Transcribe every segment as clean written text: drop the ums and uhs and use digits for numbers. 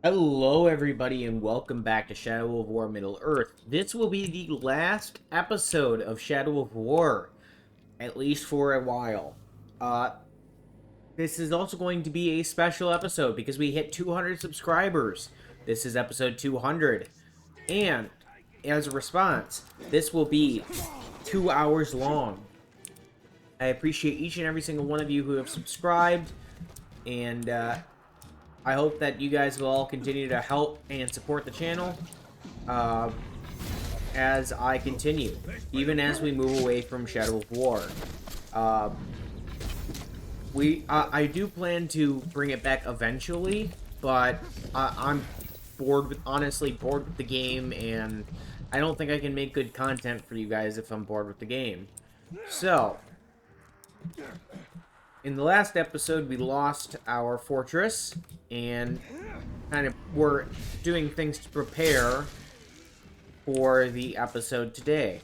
Hello, everybody, and welcome back to Shadow of War Middle Earth. This will be the last episode of Shadow of War, at least for a while. Uh, this is also going to be a special episode because we hit 200 subscribers. This is episode 200. And, as a response, this will be 2 hours long. I appreciate each and every single one of you who have subscribed, and, I hope that you guys will all continue to help and support the channel uh, as I continue, even as we move away from Shadow of War. Uh, I do plan to bring it back eventually, but I'm honestly bored with the game, and I don't think I can make good content for you guys if I'm bored with the game. So, in the last episode, we lost our fortress, and kind of were doing things to prepare for the episode today.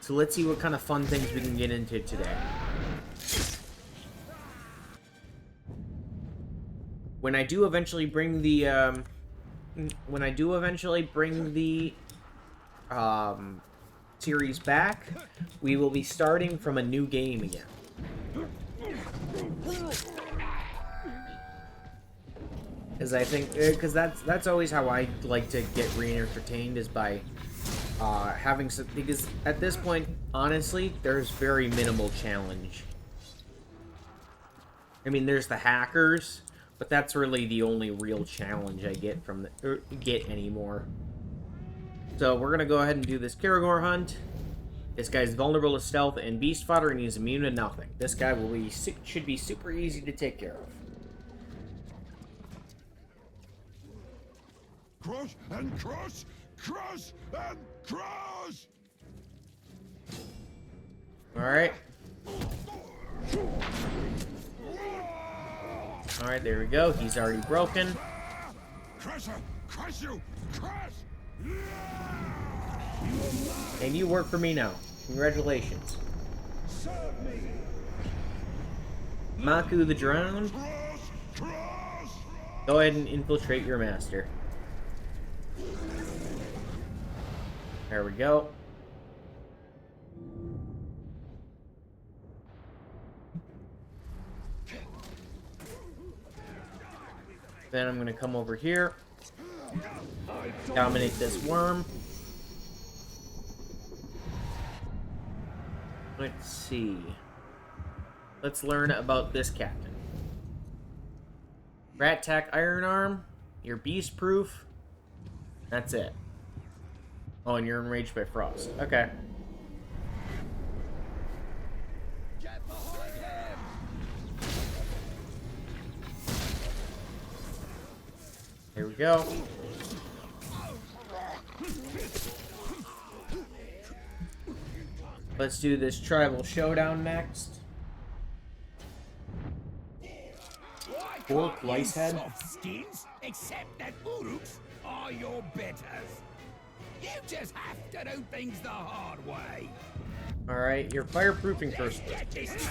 So let's see what kind of fun things we can get into today. When I do eventually bring the series back, we will be starting from a new game again. Because I think, because that's always how I like to get re-entertained, is by having some, because at this point, honestly, there's very minimal challenge. I mean, there's the hackers, but that's really the only real challenge I get from get anymore. So we're gonna go ahead and do this Karagor hunt. This guy's vulnerable to stealth and beast fodder, and he's immune to nothing. This guy should be super easy to take care of. Crush and crush, crush and crush. Alright. Alright, there we go. He's already broken. Crusher, crush you, crush. And you work for me now. Congratulations. Maku the Drowned. Crush, crush. Go ahead and infiltrate your master. There we go. Then I'm gonna come over here. Dominate this worm. Let's see. Let's learn about this captain. Rat Tack Iron Arm. You're beast proof. That's it. Oh, and you're enraged by frost. Okay. Get behind him. Here we go. Let's do this tribal showdown next. Pork lice head. Soft skins, except that Uruks are your betters. You just have to do things the hard way. Alright, you're fireproofing first. Get this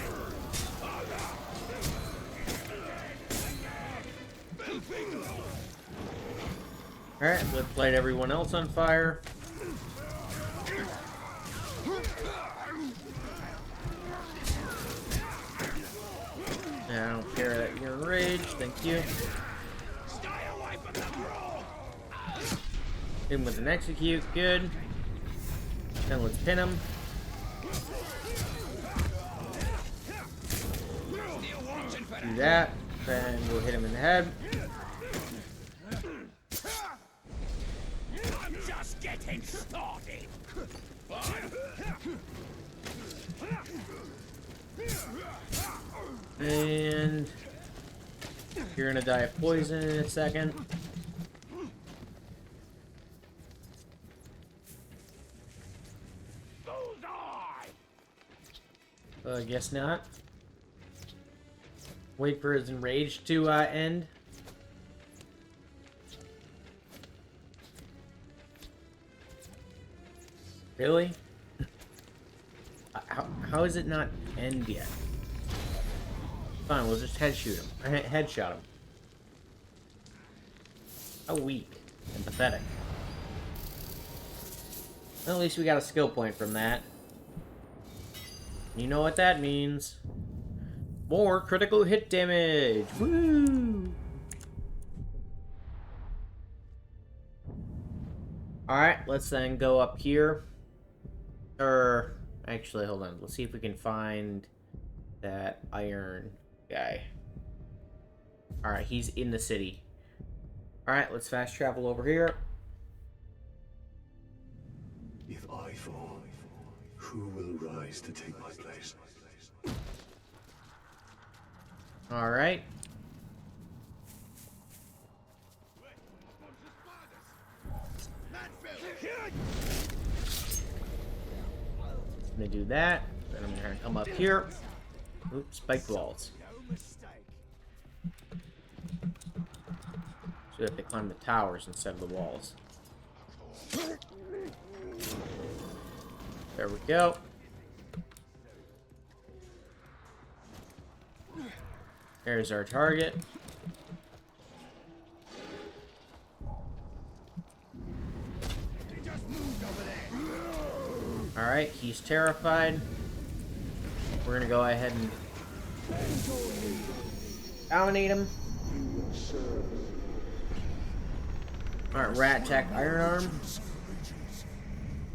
Alright, let's light everyone else on fire. I don't care that you're enraged, thank you. Stay away from the brawl. Hit him with an execute, good. Then let's pin him. Still watching for Do that. that. Then we'll hit him in the head. I'm just getting started. And you're gonna die of poison in a second. I guess not. Wait for his enrage to end. Really? How is it not end yet? Fine, we'll just headshot him. How weak and pathetic. Well, at least we got a skill point from that. You know what that means. More critical hit damage! Woo! Alright, let's then go up here. Actually, hold on. Let's see if we can find that iron guy. Alright, he's in the city. Alright, let's fast travel over here. If I fall, who will rise to take my place? Alright. I'm gonna do that. Then I'm gonna come up here. Oops, spiked walls. So we have to climb the towers instead of the walls. There we go. There's our target. Alright, he's terrified. We're gonna go ahead and dominate him. Alright, Rat Tech Iron Arm.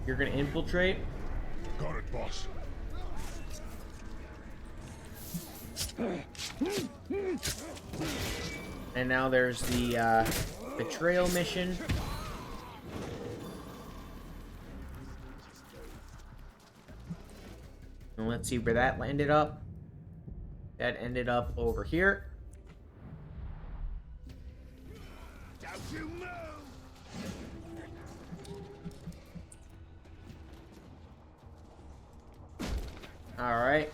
You're gonna infiltrate. Got it, boss. And now there's the betrayal mission. And let's see where that ended up. That ended up over here. Don't you move! Alright.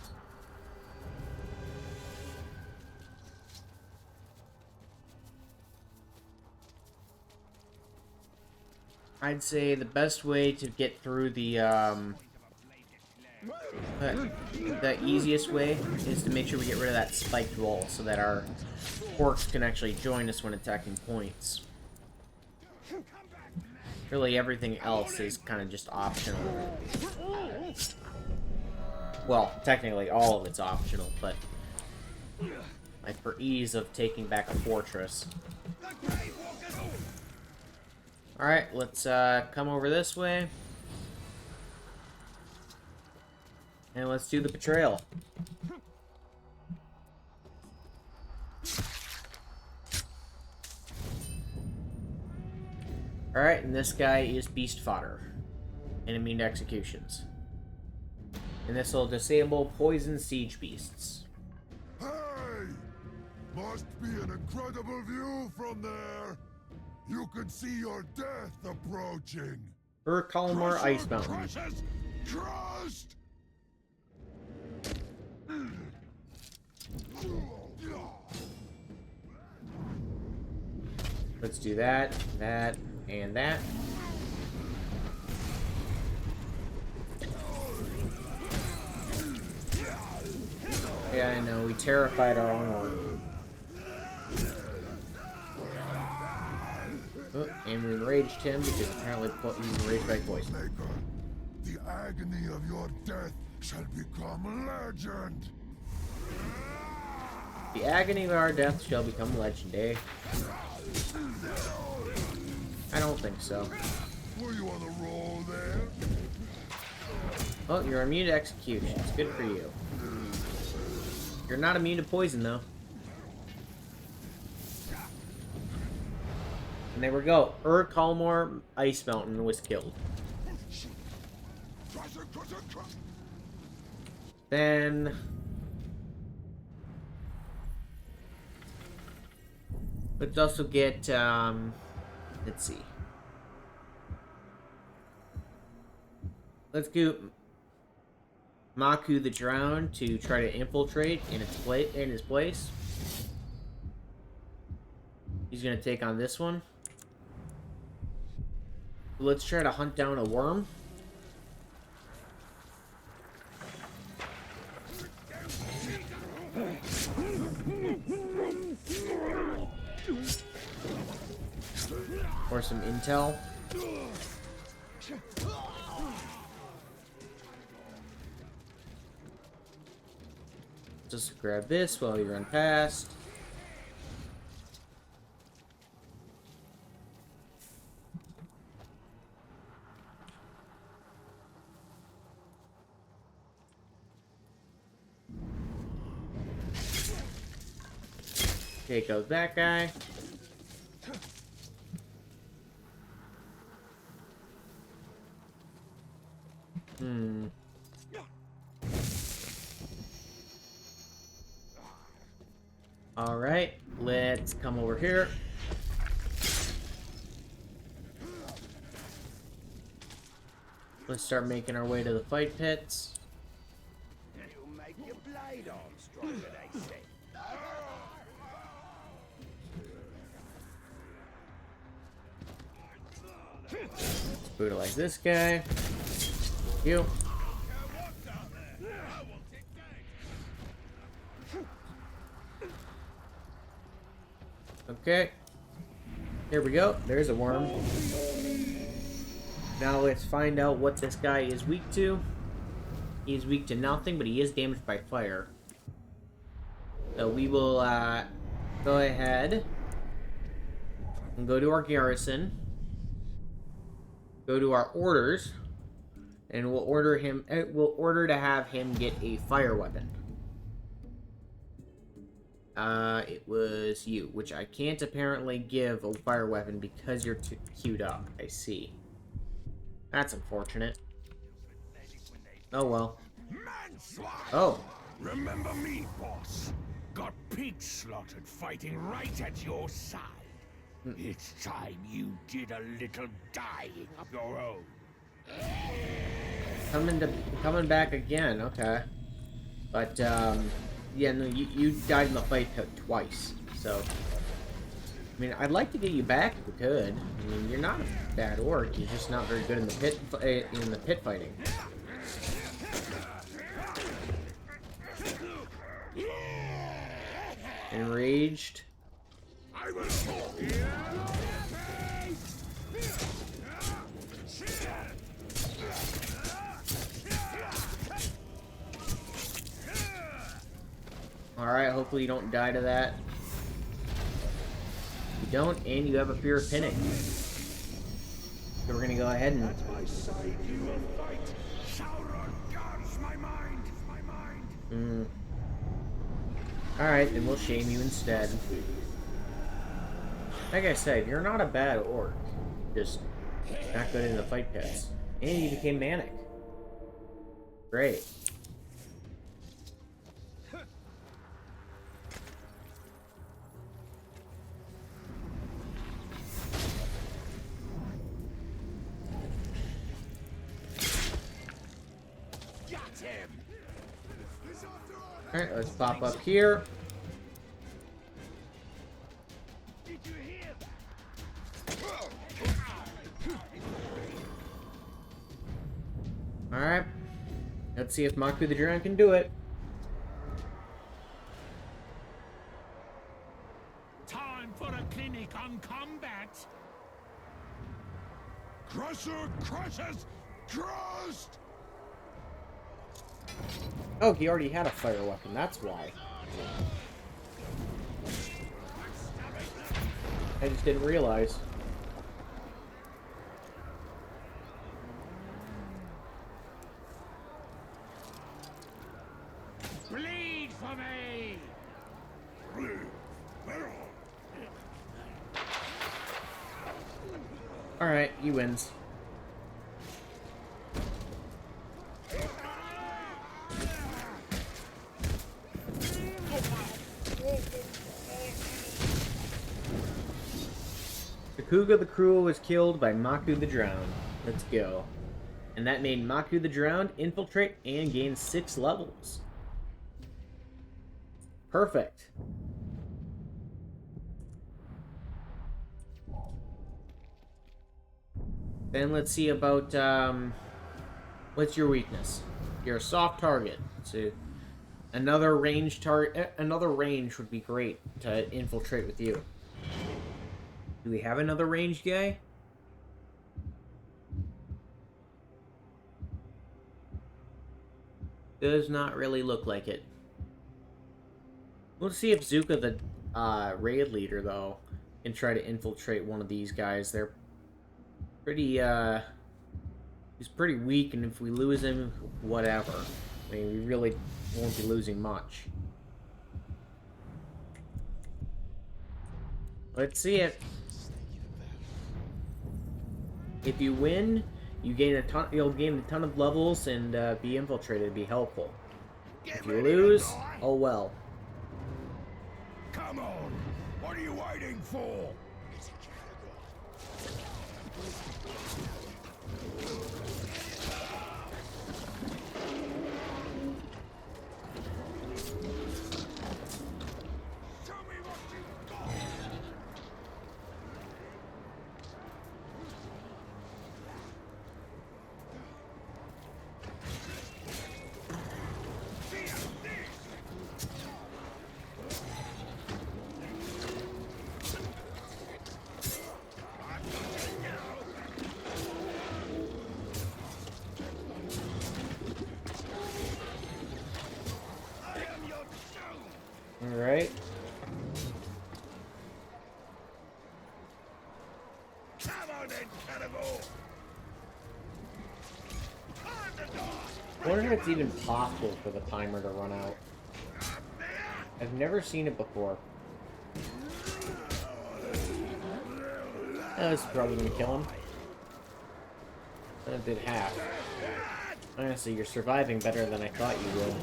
I'd say the best way to get through the easiest way is to make sure we get rid of that spiked wall so that our orcs can actually join us when attacking points. Really, everything else is kind of just optional. Well, technically all of it's optional, but like for ease of taking back a fortress. Alright, let's come over this way. And let's do the betrayal. Alright, and this guy is beast fodder. And immune to executions. And this will disable poison siege beasts. Hey! Must be an incredible view from there. You can see your death approaching. Kalimar Ice Mountain. Crushes, crushed! Let's do that, that, and that. Yeah, I know, we terrified our own one. Oh, and we enraged him because apparently he's enraged by poison. Maker, the agony of your death shall become legend. The agony of our death shall become legendary. I don't think so. Were you on the roll there? Oh, you're immune to executions. Good for you. You're not immune to poison, though. And there we go. Kalimar Ice Mountain was killed. Then... let's also get, let's see. Let's go Maku the Drowned to try to infiltrate in his place. He's gonna take on this one. Let's try to hunt down a worm. Or some intel. Just grab this while you run past. Take out that guy. Alright, let's come over here. Let's start making our way to the fight pits. It'll make your blade arm stronger, they say. Let's brutalize this guy. You. Okay. Here we go. There's a worm. Now let's find out what this guy is weak to. He's weak to nothing, but he is damaged by fire. So we will go ahead and go to our garrison. Go to our orders. And we'll order to have him get a fire weapon. It was you, which I can't apparently give a fire weapon because you're too queued up. I see. That's unfortunate. Oh well. Oh. Remember me, boss? Got pigs slaughtered fighting right at your side. It's time you did a little dying of your own. Coming back again, okay. But, yeah, no, you died in the fight twice, so... I mean, I'd like to get you back if we could. I mean, you're not a bad orc, you're just not very good in the pit fighting. Enraged. Alright, hopefully you don't die to that. You don't, and you have a fear of pinning. So we're gonna go ahead and... Alright, then we'll shame you instead. Like I said, you're not a bad orc. Just not good in the fight pits. And you became manic. Great. Alright, let's pop up here. Alright. Let's see if Maku the Drowned can do it. Time for a clinic on combat. Crusher crushes crushed! Oh, he already had a fire weapon, that's why. I just didn't realize. Bleed for me! Alright, he wins. Kuga the Cruel was killed by Maku the Drowned. Let's go. And that made Maku the Drowned infiltrate and gain 6 levels. Perfect. Then let's see about, what's your weakness? You're a soft target. So another range would be great to infiltrate with you. Do we have another ranged guy? Does not really look like it. Let's see if Zuka, the raid leader, though, can try to infiltrate one of these guys. They're pretty, he's pretty weak, and if we lose him, whatever. I mean, we really won't be losing much. Let's see it. If you win, you'll gain a ton of levels and be infiltrated, be helpful. If you lose, oh well. Come on! What are you waiting for? Show me what you've got! Alright. Come on then, cannibal! I wonder if it's even possible for the timer to run out. I've never seen it before. Oh, this is probably gonna kill him. That did half. Honestly, you're surviving better than I thought you would.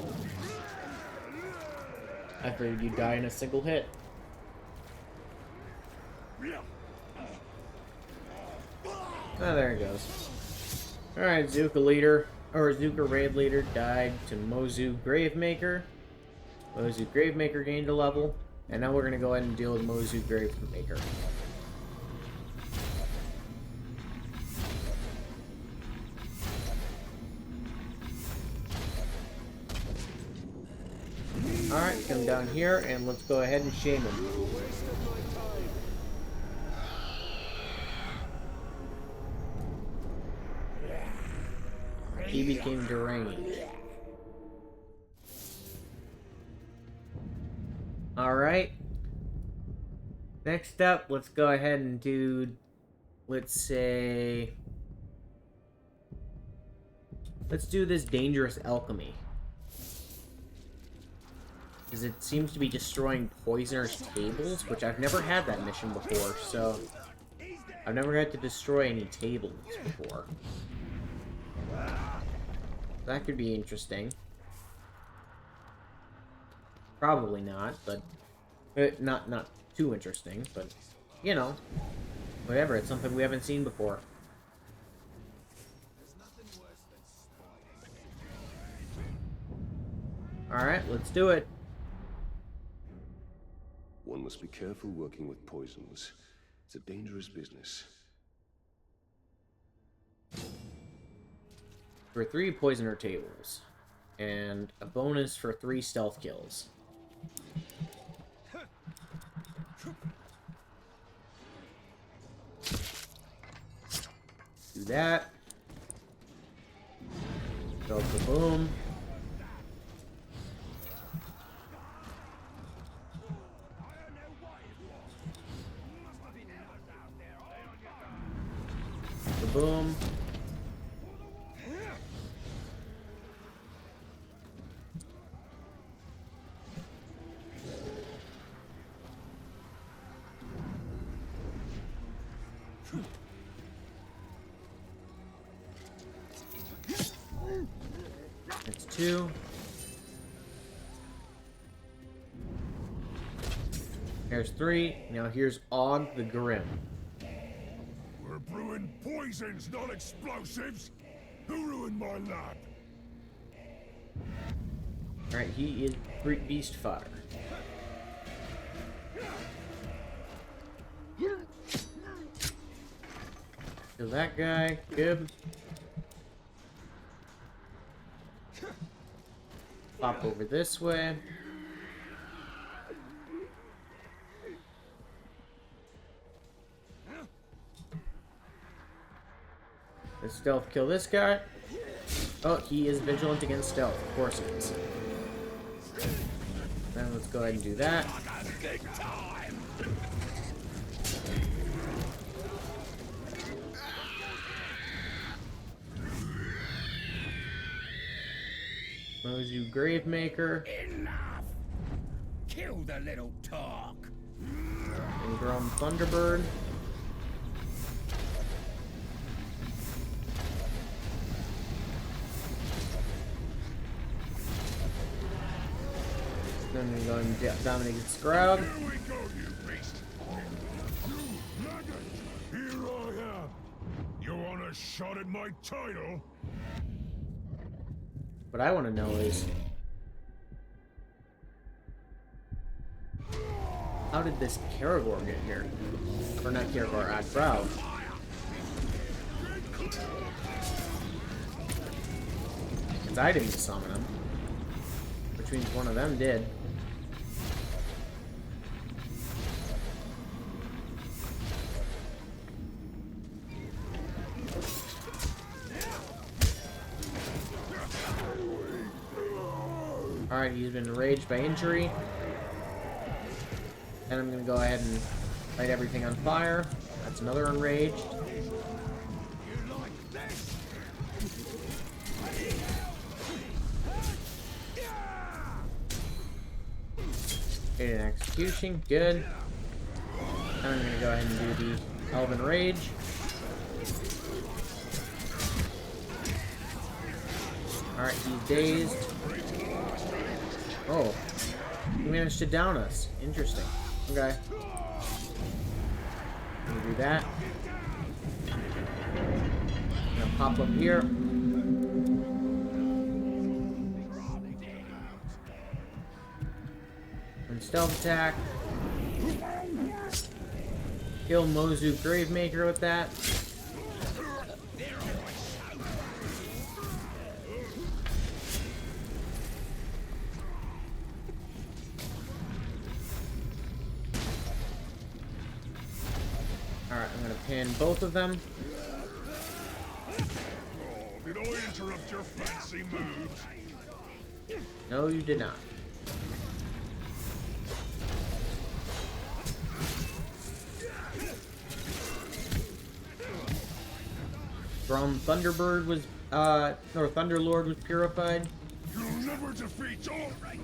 I figured you'd die in a single hit. Oh, there it goes. Alright, Zuka leader, or Zuka raid leader died to Mozu Gravemaker. Mozu Gravemaker gained a level, and now we're gonna go ahead and deal with Mozu Gravemaker. Alright, come down here and let's go ahead and shame him. He became deranged. Alright. Next up, let's go ahead and do, let's say, let's do this dangerous alchemy. Because it seems to be destroying poisoners' tables, which I've never had that mission before, so I've never had to destroy any tables before. That could be interesting. Probably not, but not too interesting, but you know, whatever. It's something we haven't seen before. All right, let's do it. One must be careful working with poisons. It's a dangerous business. For 3 poisoner tables, and a bonus for 3 stealth kills. Do that. Go kaboom. Kaboom. That's 2. Here's 3. Now here's Og the Grim. We're brewing poisons, not explosives! Who ruined my lab? Alright, he is beast fodder. Kill that guy. Good. Pop over this way. Let's stealth kill this guy. Oh, he is vigilant against stealth. Of course he is. Then let's go ahead and do that. Mozu Gravemaker. Enough! Kill the little talk. And Grum Thunderbird. Then we go and dominate Scrog. Here we go, you beast! You maggot! Here I am! You want a shot at my title? What I want to know is, how did this Karagor get here? Or not Karagor, Drow. Because I didn't summon him. Which means one of them did. Alright, he's been enraged by injury. And I'm gonna go ahead and light everything on fire. That's another enraged. An execution, good. And I'm gonna go ahead and do the Elven Rage. Alright, he's dazed. Oh, he managed to down us. Interesting. Okay. Let me do that. I'm gonna pop up here. And stealth attack. Kill Mozu Gravemaker with that. Alright, I'm gonna pin both of them. Oh, did I interrupt your fancy moves? No, you did not. Grum Thunderbird was, or Thunderlord was purified. You'll never defeat all right.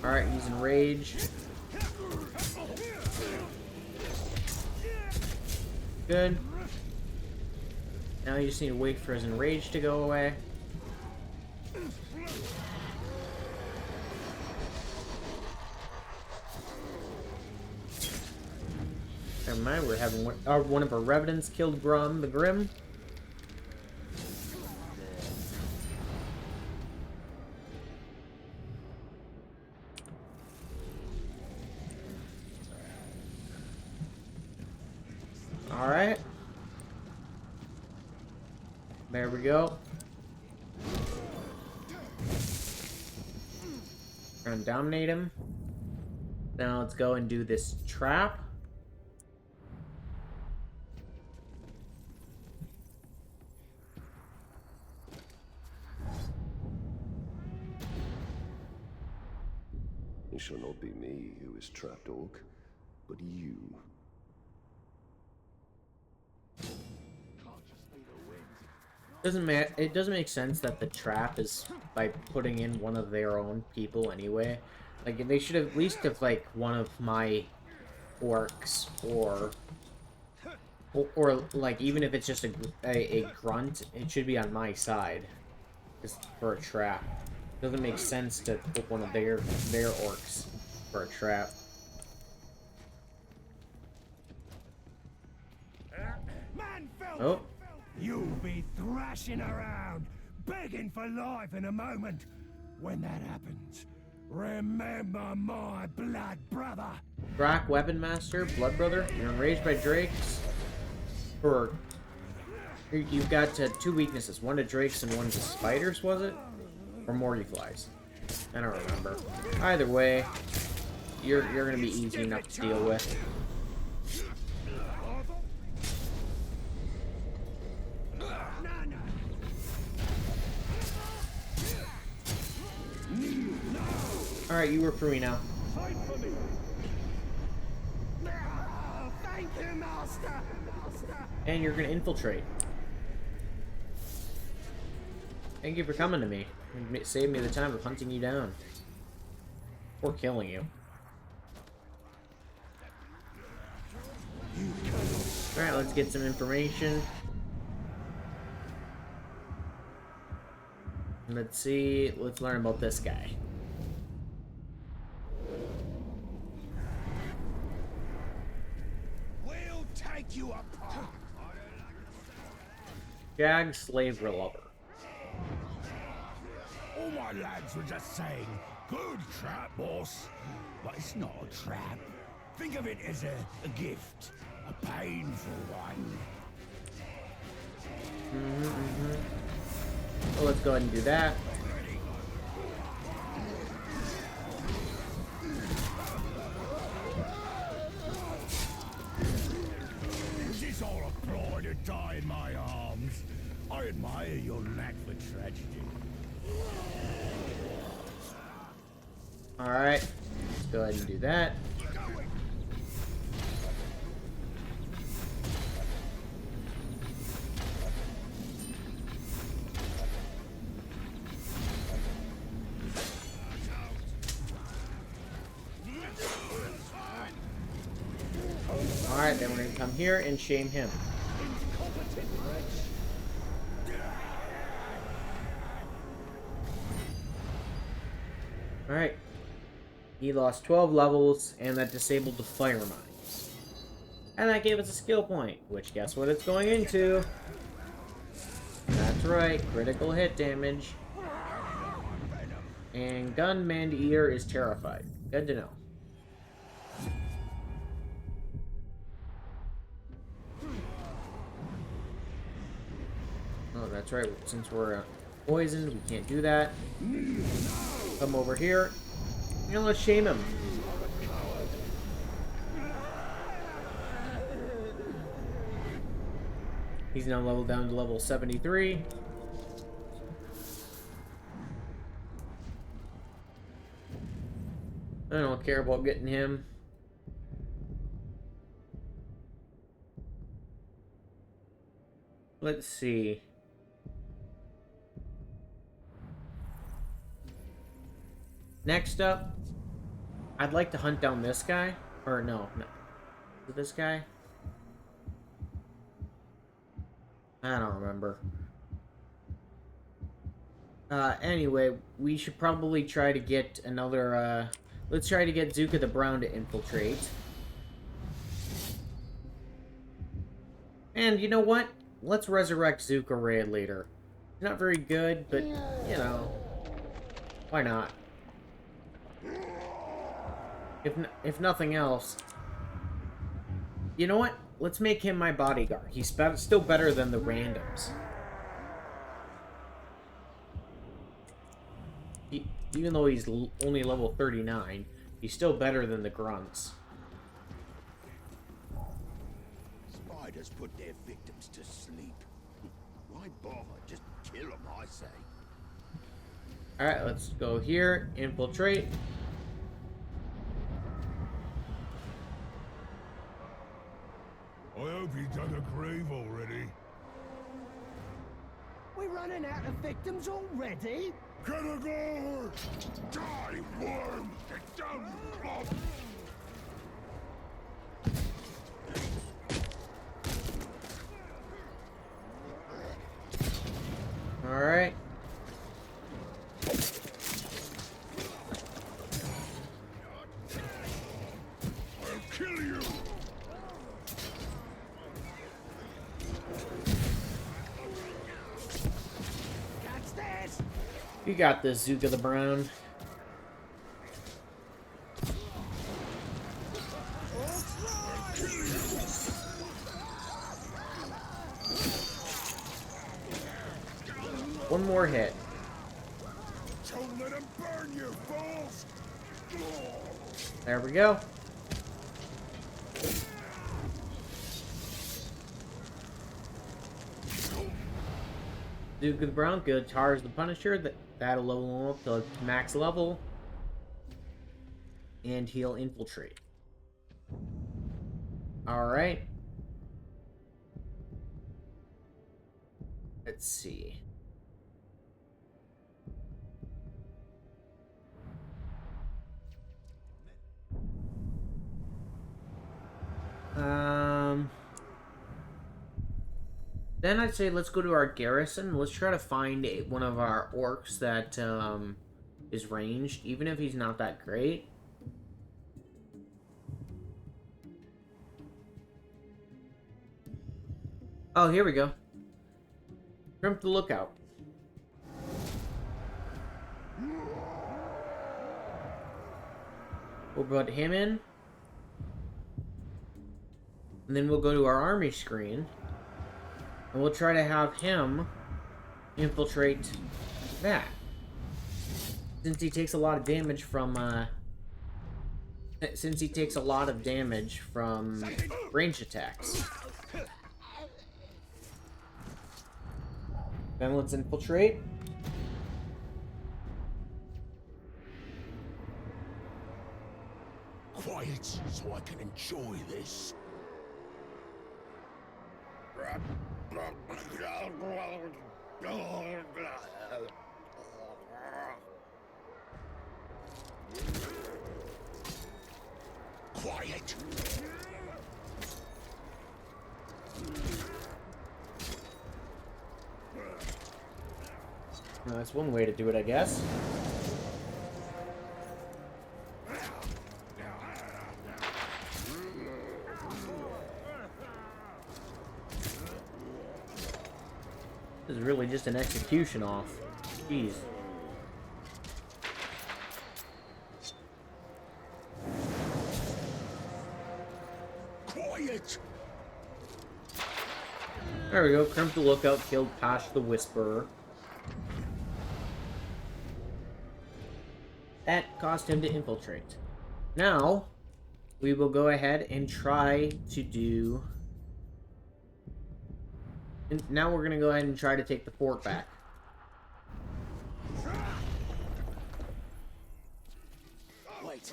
Alright, he's enraged. Good. Now you just need to wait for his enrage to go away. Never mind, we're having one of our revenants killed Grum the Grim. Alright. There we go. Gonna dominate him. Now let's go and do this trap. It shall not be me who is trapped, Orc, but you. Doesn't matter. It doesn't make sense that the trap is by putting in one of their own people anyway. Like they should at least have like one of my orcs or like even if it's just a grunt, it should be on my side. Just for a trap. Doesn't make sense to put one of their orcs for a trap. Oh. You'll be thrashing around, begging for life in a moment. When that happens, remember my blood brother. Brock, Weapon Master, Blood Brother. You're enraged by drakes. Or you've got two weaknesses. One to drakes and one to spiders, was it? Or Morty flies. I don't remember. Either way, you're gonna be easy enough to deal with. Alright, you work for me now. Fight for me! Thank you, Master! And you're gonna infiltrate. Thank you for coming to me. You saved me the time of hunting you down. Or killing you. Alright, let's get some information. Let's see. Let's learn about this guy. We'll take you apart! Jag, slave, lover. All my lads were just saying, good trap, boss. But it's not a trap. Think of it as a gift. A painful one. Well, let's go ahead and do that. Is this all a ploy to die in my arms? I admire your knack for tragedy. Alright. Let's go ahead and do that. Alright, then we're gonna come here and shame him. Alright. He lost 12 levels, and that disabled the fire mines. And that gave us a skill point, which guess what it's going into? That's right, critical hit damage. And Gun Man-Eater is terrified. Good to know. Oh, that's right, since we're poisoned, we can't do that. Come over here, and let's shame him. He's now leveled down to level 73. I don't care about getting him. Let's see. Next up, I'd like to hunt down this guy. Or no. Is it this guy? I don't remember. Anyway, we should probably try to get another, let's try to get Zuka the Brown to infiltrate. And you know what? Let's resurrect Zuka Ray later. He's not very good, but, you know, why not? If nothing else, you know what? Let's make him my bodyguard. He's still better than the randoms. Even though he's only level 39, he's still better than the grunts. Spiders put their victims to sleep. Why bother? Just kill them, I say. Alright, let's go here. Infiltrate. I hope you dug a grave already. We're running out of victims already? Kenagor! Die, worm! Get down, you blob! Alright. I'll kill you! Catch this! You got this, Zuka the Brown. One more hit. Don't let him burn you, fools! There we go. Zuka the Brown, good. Charge the Punisher. That'll level him up to max level. and he'll infiltrate. Alright. Let's see. Then I'd say let's go to our garrison. Let's try to find one of our orcs that is ranged, even if he's not that great. Oh, here we go. From the lookout. We'll put him in. And then we'll go to our army screen. And we'll try to have him infiltrate that. Since he takes a lot of damage from, ranged attacks. Then let's infiltrate. Quiet, so I can enjoy this. Quiet. Well, that's one way to do it, I guess. This is really just an execution off. Jeez. Quiet. There we go. Crimp the Lookout killed Pash the Whisperer. That caused him to infiltrate. Now, we will go ahead and try to do... And now we're going to go ahead and try to take the fort back. Wait.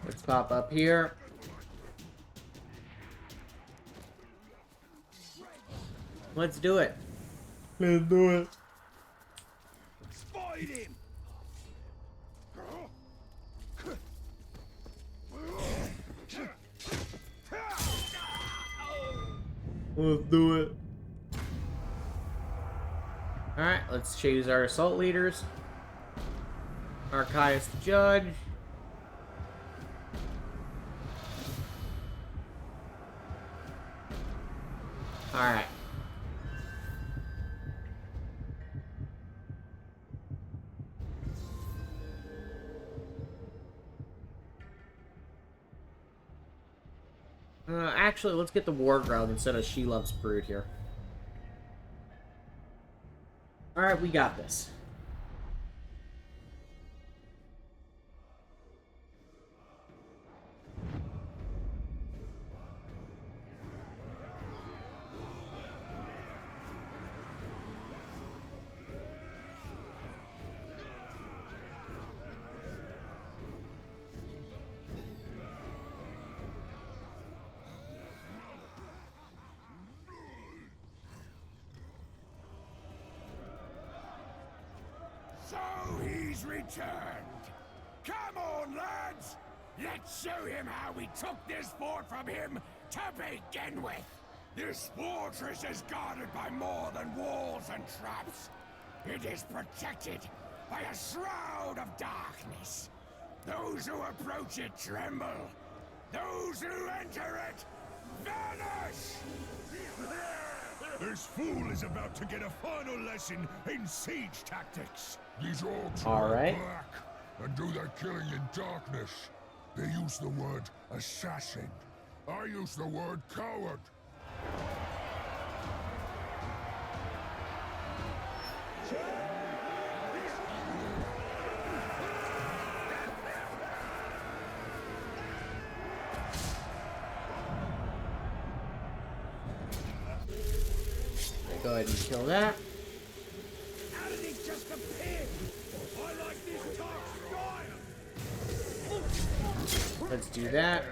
Let's pop up here. Let's do it. Let's do it. Spied him. Let's do it. Alright, let's choose our assault leaders. Archias the Judge. Alright. Actually, let's get the Wargrove instead of She Loves Brood here. Alright, we got this. So he's returned. Come on, lads. Let's show him how we took this fort from him to begin with. This fortress is guarded by more than walls and traps. It is protected by a shroud of darkness. Those who approach it tremble. Those who enter it vanish! This fool is about to get a final lesson in siege tactics. These orcs All right. are black and do their killing in darkness. They use the word assassin. I use the word coward. Go ahead and kill that. How did he just appear? Let's do that.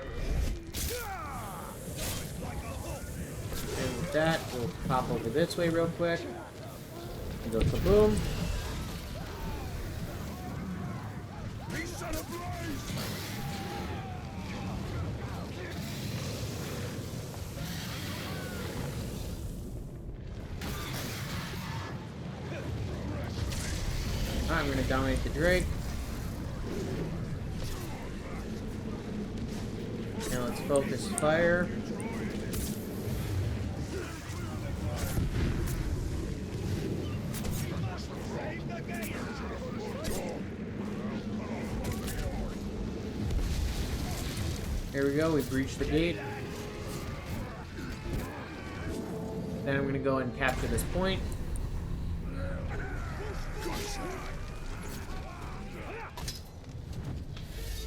And with that, we'll pop over this way real quick. And go kaboom. He set ablaze! Alright, I'm gonna dominate the Drake. Now let's focus fire. There we go, we breached the gate. Then I'm gonna go and capture this point.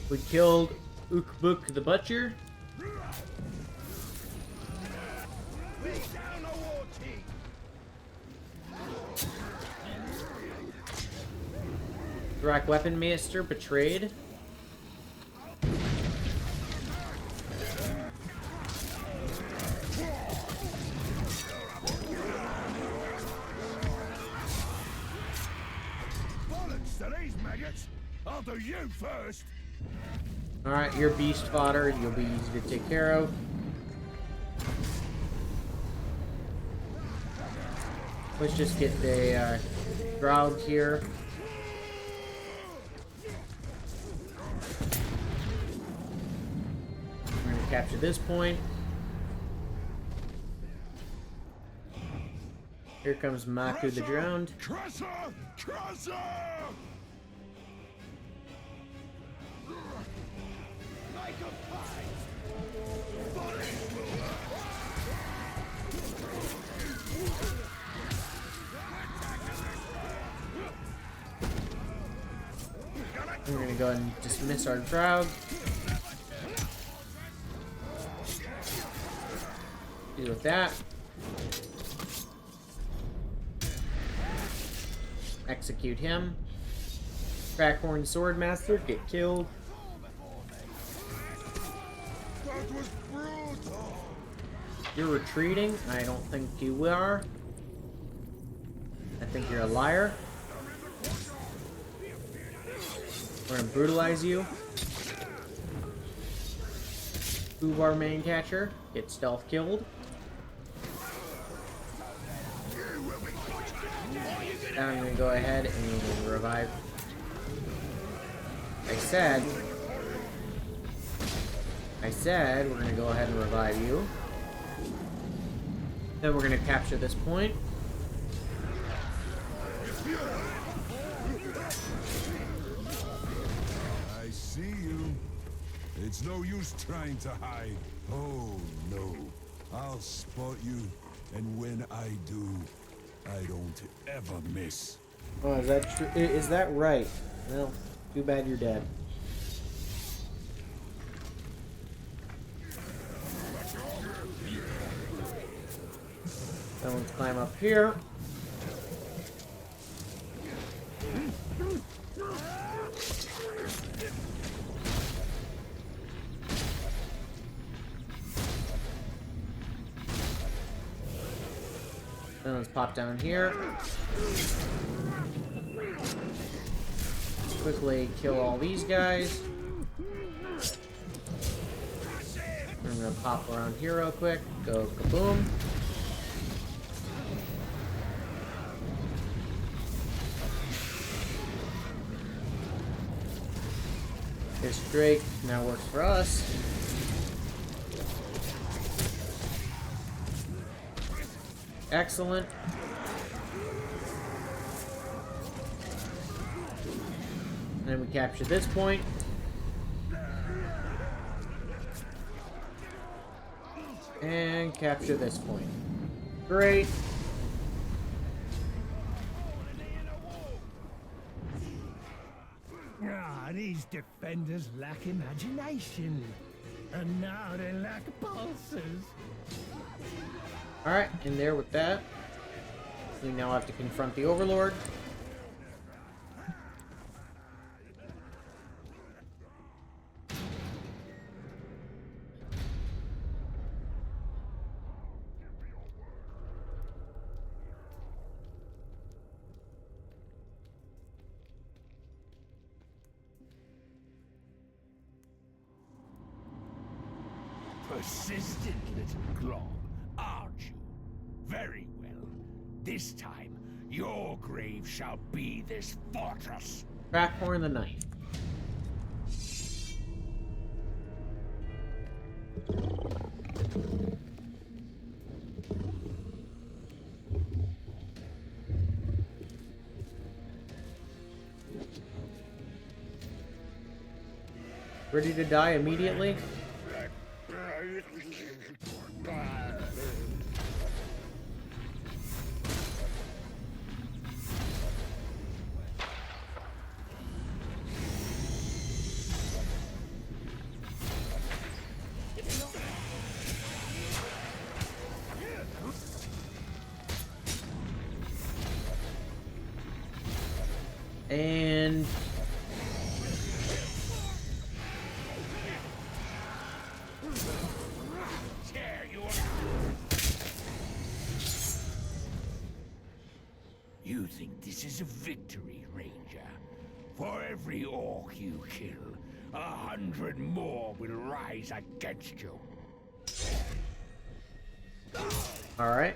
We killed Ukbuk the Butcher. Thrak Weapon Master betrayed. Bollocks to these maggots! I'll do you first! Alright, you're beast fodder. You'll be easy to take care of. Let's just get the Draug here. We're going to capture this point. Here comes Maku the Drowned. Crusher! Crusher! We're going to go ahead and dismiss our Draug. Deal with that. Execute him. Crackhorn Swordmaster, get killed. That was brutal! You're retreating? I don't think you are. I think you're a liar. We're gonna brutalize you. Uvar main catcher, get stealth killed. Now I'm gonna go ahead and revive. I said we're gonna go ahead and revive you. Then we're gonna capture this point. I see you. It's no use trying to hide. Oh, no. I'll spot you, and when I do, I don't ever miss. Oh, is that true? Is that right? Well, too bad you're dead. So let's climb up here. Then let's pop down here. Quickly kill all these guys. I'm gonna pop around here real quick. Go kaboom. This Drake now works for us. Excellent. And then we capture this point. And capture this point. Great. Ah, these defenders lack imagination. And now they lack pulses. Alright, in there with that. We now have to confront the Overlord. persistent little glob, aren't you? Very well. This time, your grave shall be this fortress. Crackmore the Knife. Ready to die immediately? And Tear you up. You think this is a victory, Ranger? For every orc you kill, 100 more will rise against you. all right.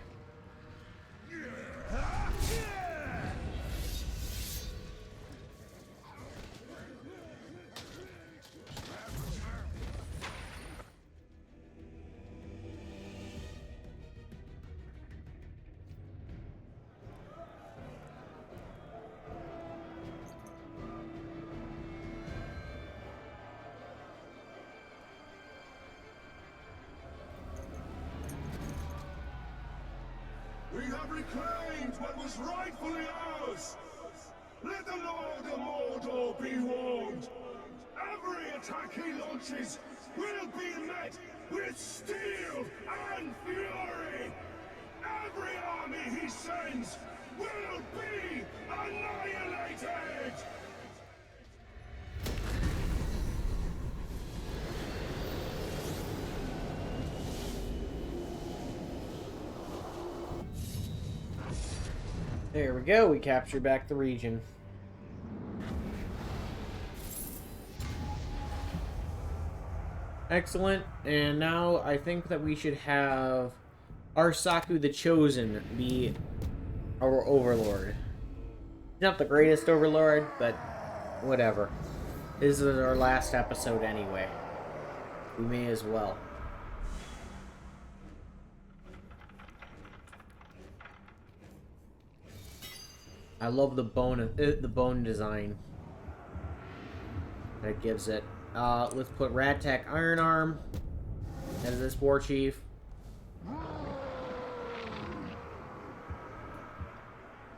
We have reclaimed what was rightfully ours! Let the Lord of Mordor be warned! Every attack he launches will be met with steel and fury! Every army he sends will be annihilated! There we go. We captured back the region. Excellent. And now I think that we should have Arsaku the Chosen be our overlord. Not the greatest overlord, but whatever. This is our last episode anyway. We may as well. I love the bone design that it gives it. Let's put Radtak Ironarm as this war chief.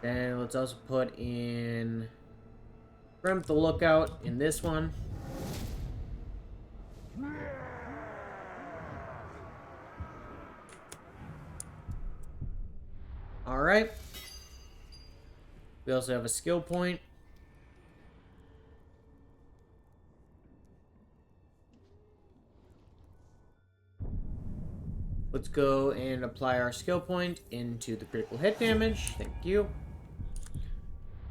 And let's also put in Grimp the Lookout in this one. Alright. We also have a skill point. Let's go and apply our skill point into the critical hit damage. Thank you.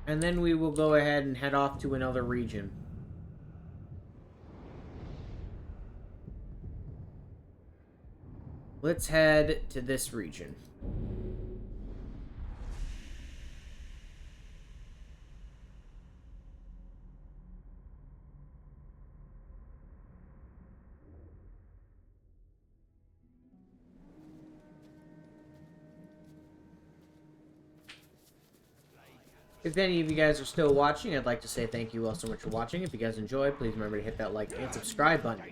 And then we will go ahead and head off to another region. Let's head to this region. If any of you guys are still watching, I'd like to say thank you all so much for watching. If you guys enjoyed, please remember to hit that like and subscribe button.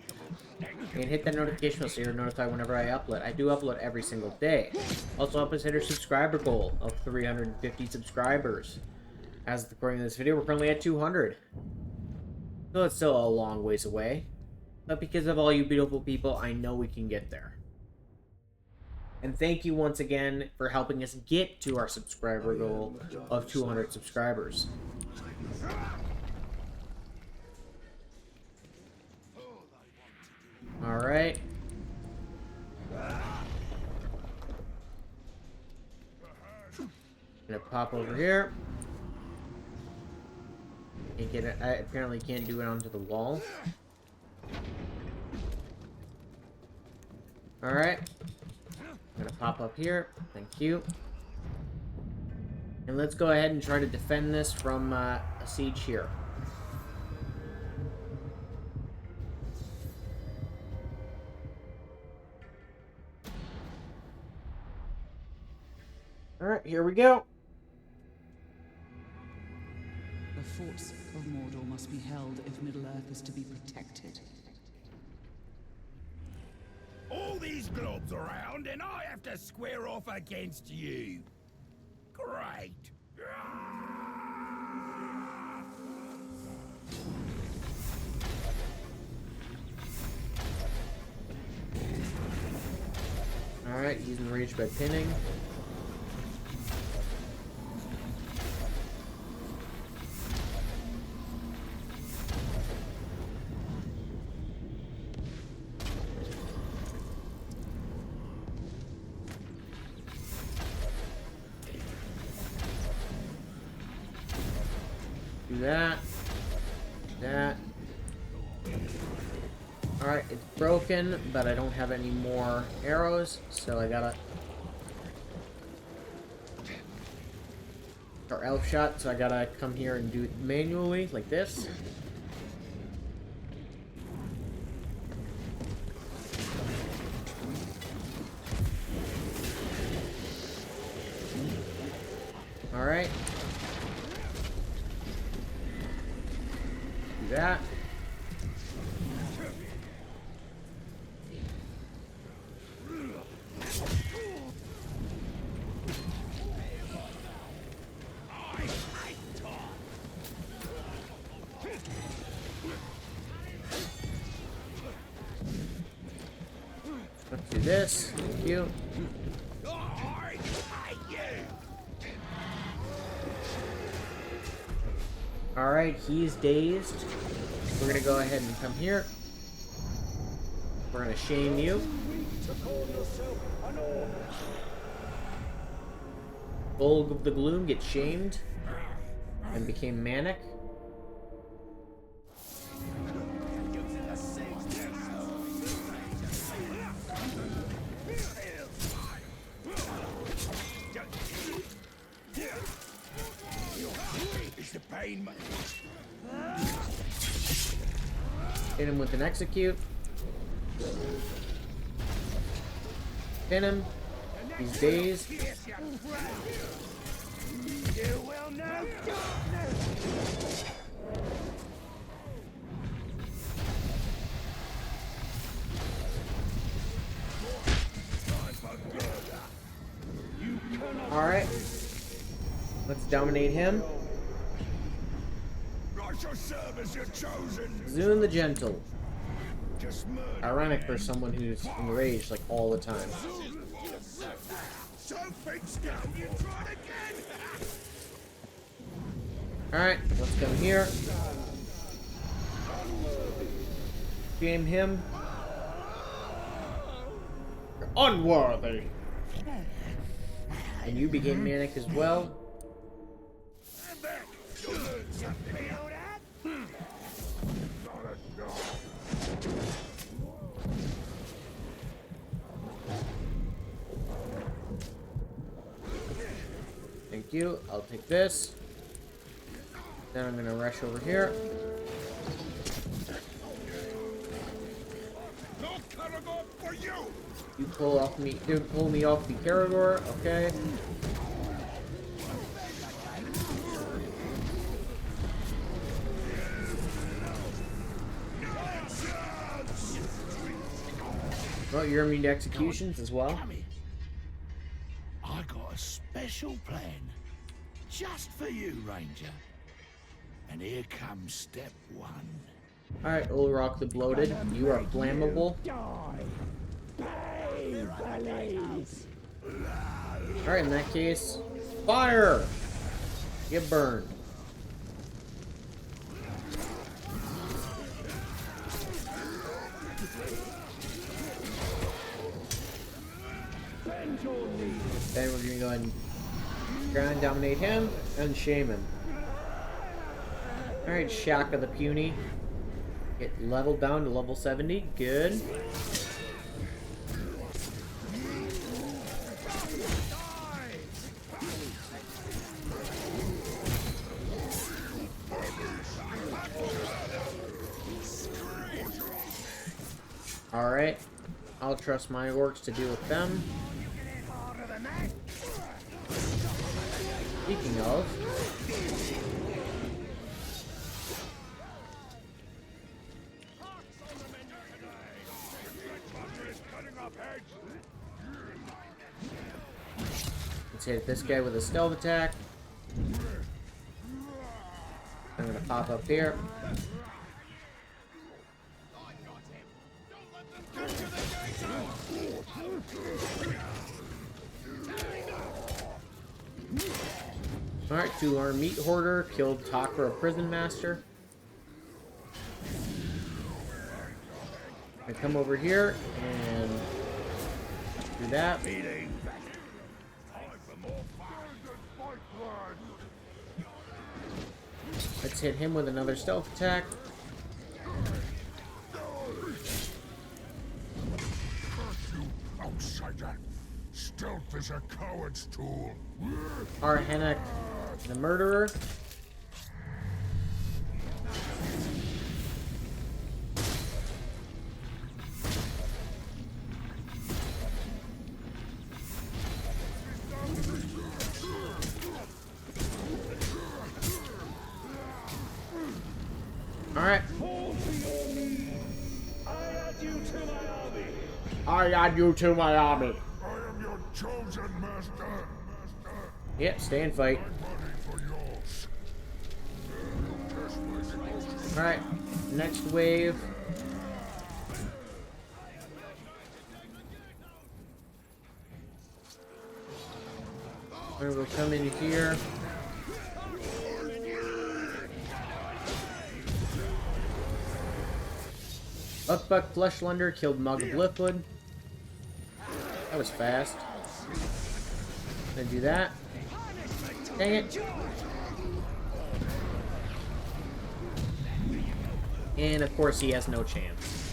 And hit that notification bell so you're notified whenever I upload. I do upload every single day. Also, help us hit our subscriber goal of 350 subscribers. As according to this video, we're currently at 200. So it's still a long ways away. But because of all you beautiful people, I know we can get there. And thank you once again for helping us get to our subscriber goal of 200 subscribers. Alright. Gonna pop over here. Can't get it. I apparently can't do it onto the wall. Alright. I'm gonna pop up here. Thank you. And let's go ahead and try to defend this from a siege here. Alright, here we go. The forts of Mordor must be held if Middle-earth is to be protected. All these globs around, and I have to square off against you. Great. Alright, he's enraged by pinning. Do that. That. Alright, it's broken, but I don't have any more arrows, so I gotta... Or elf shot, so I gotta come here and do it manually, like this. Alright. Do that. Let's do this. Thank you. Alright, he's dazed. We're gonna go ahead and come here. We're gonna shame you. Bolg of the Gloom gets shamed and became manic. Hit him with an execute. Pin him. He's dazed. Alright. Let's dominate him. Zune the Gentle. Ironic for someone who's enraged like all the time. Alright, let's come here. Shame him. You're unworthy. And you became manic as well. Thank you. I'll take this. Then I'm gonna rush over here. You pull off me. You pull me off the Caragor. Okay. Well, you're immune to executions as well. I got a special plan just for you, Ranger. And here comes step one. Alright, Ulrok the Bloated, you are flammable. Alright, in that case, fire! Get burned. Then we're gonna go ahead and ground dominate him and shame him. Alright, Shaka the Puny. Get leveled down to level 70. Good. Alright. I'll trust my orcs to deal with them. Speaking of... let's hit this guy with a stealth attack. I'm gonna pop up here. Alright, two-armed meat hoarder killed Takra, prison master. I come over here and do that. Let's hit him with another stealth attack. Outsider. Stealth is a coward's tool. Arhenek, the murderer. Alright. I add you to my army. I am your chosen master. Yep, stay and fight. Alright, next wave. We'll come in here. Upbuck Fleshlunder killed Mug of Lithwood. That was fast. Gonna do that. Dang it. And of course he has no chance.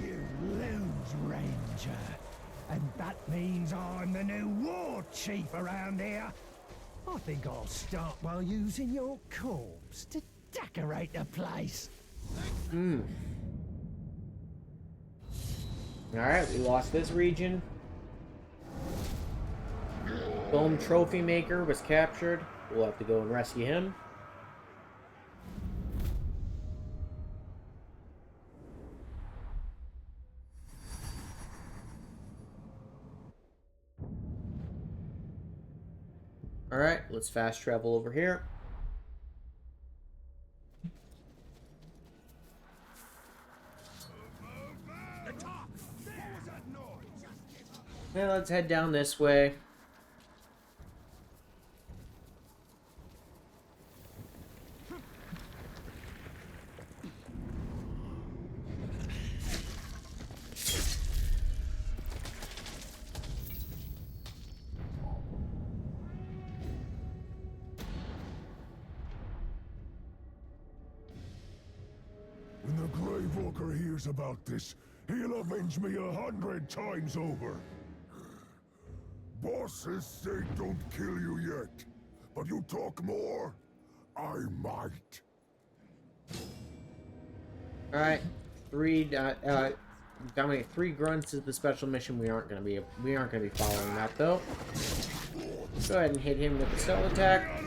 You lose, Ranger. And that means I'm the new war chief around here. I think I'll start by using your corpse to decorate the place. Alright, we lost this region. Golem Trophy Maker was captured. We'll have to go and rescue him. Alright, let's fast travel over here. Now let's head down this way. When the Gravewalker hears about this, he'll avenge me 100 times over. Bosses say don't kill you yet, but you talk more, I might. Alright, Dominic, 3 grunts is the special mission. We aren't gonna be following that though. Go ahead and hit him with the stealth attack.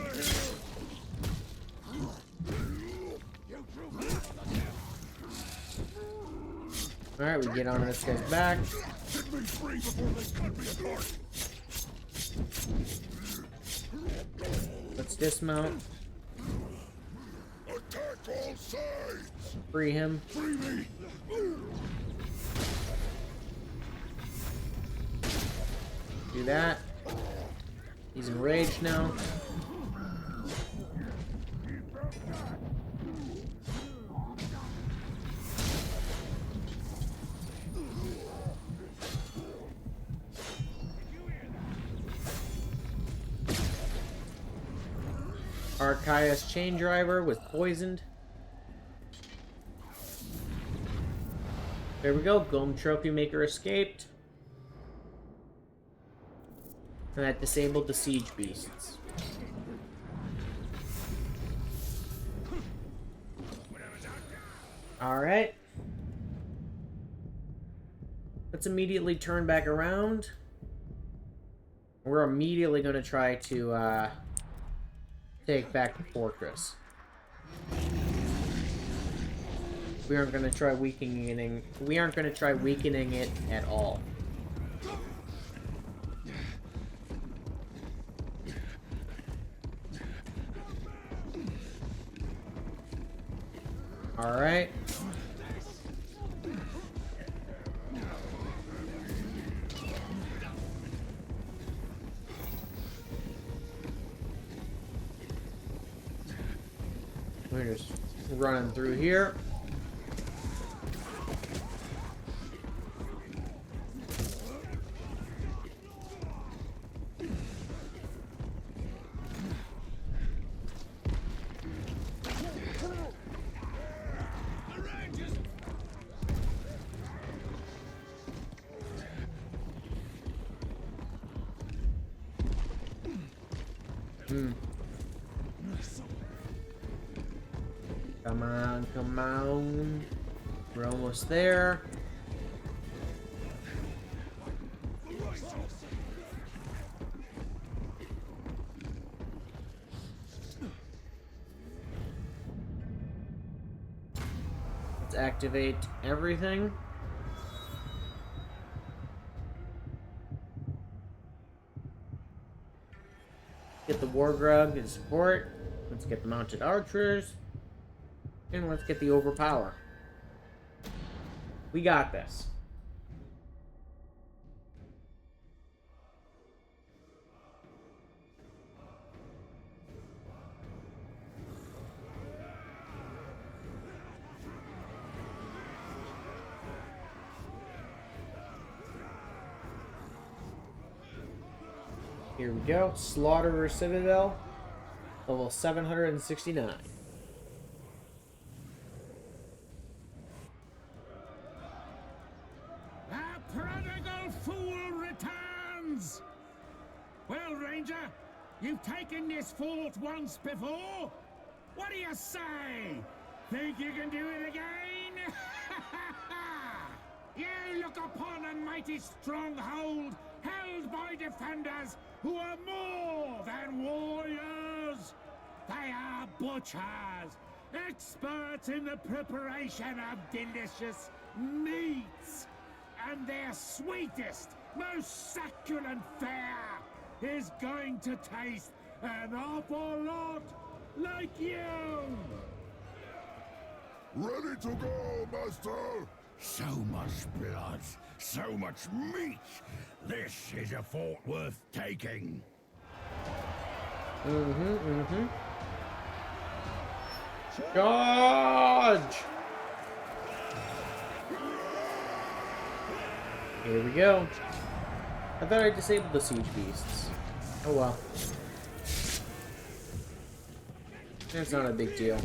Alright, we get on this guy's back. Set me free before they cut me apart. Let's dismount. Attack all sides. Free him. Free me. Do that. He's enraged now. Archias chain driver was poisoned. There we go. Golem Trophy Maker escaped. And that disabled the siege beasts. Alright. Let's immediately turn back around. We're immediately going to try to take back the fortress. We aren't going to try weakening. We aren't going to try weakening it at all. All right. We're just running through here. Come on, come on. We're almost there. Let's activate everything. Get the Wargrug to support. Let's get the mounted archers. And let's get the overpower. We got this. Here we go. Slaughterer Citadel. Level 769. The prodigal fool returns! Well, Ranger, you've taken this fort once before. What do you say? Think you can do it again? You look upon a mighty stronghold held by defenders who are more than warriors. They are butchers, experts in the preparation of delicious meats. And their sweetest, most succulent fare is going to taste an awful lot like you. Ready to go, Master! So much blood, so much meat. This is a fort worth taking. Charge! Here we go. I thought I disabled the siege beasts. Oh well. That's not a big deal.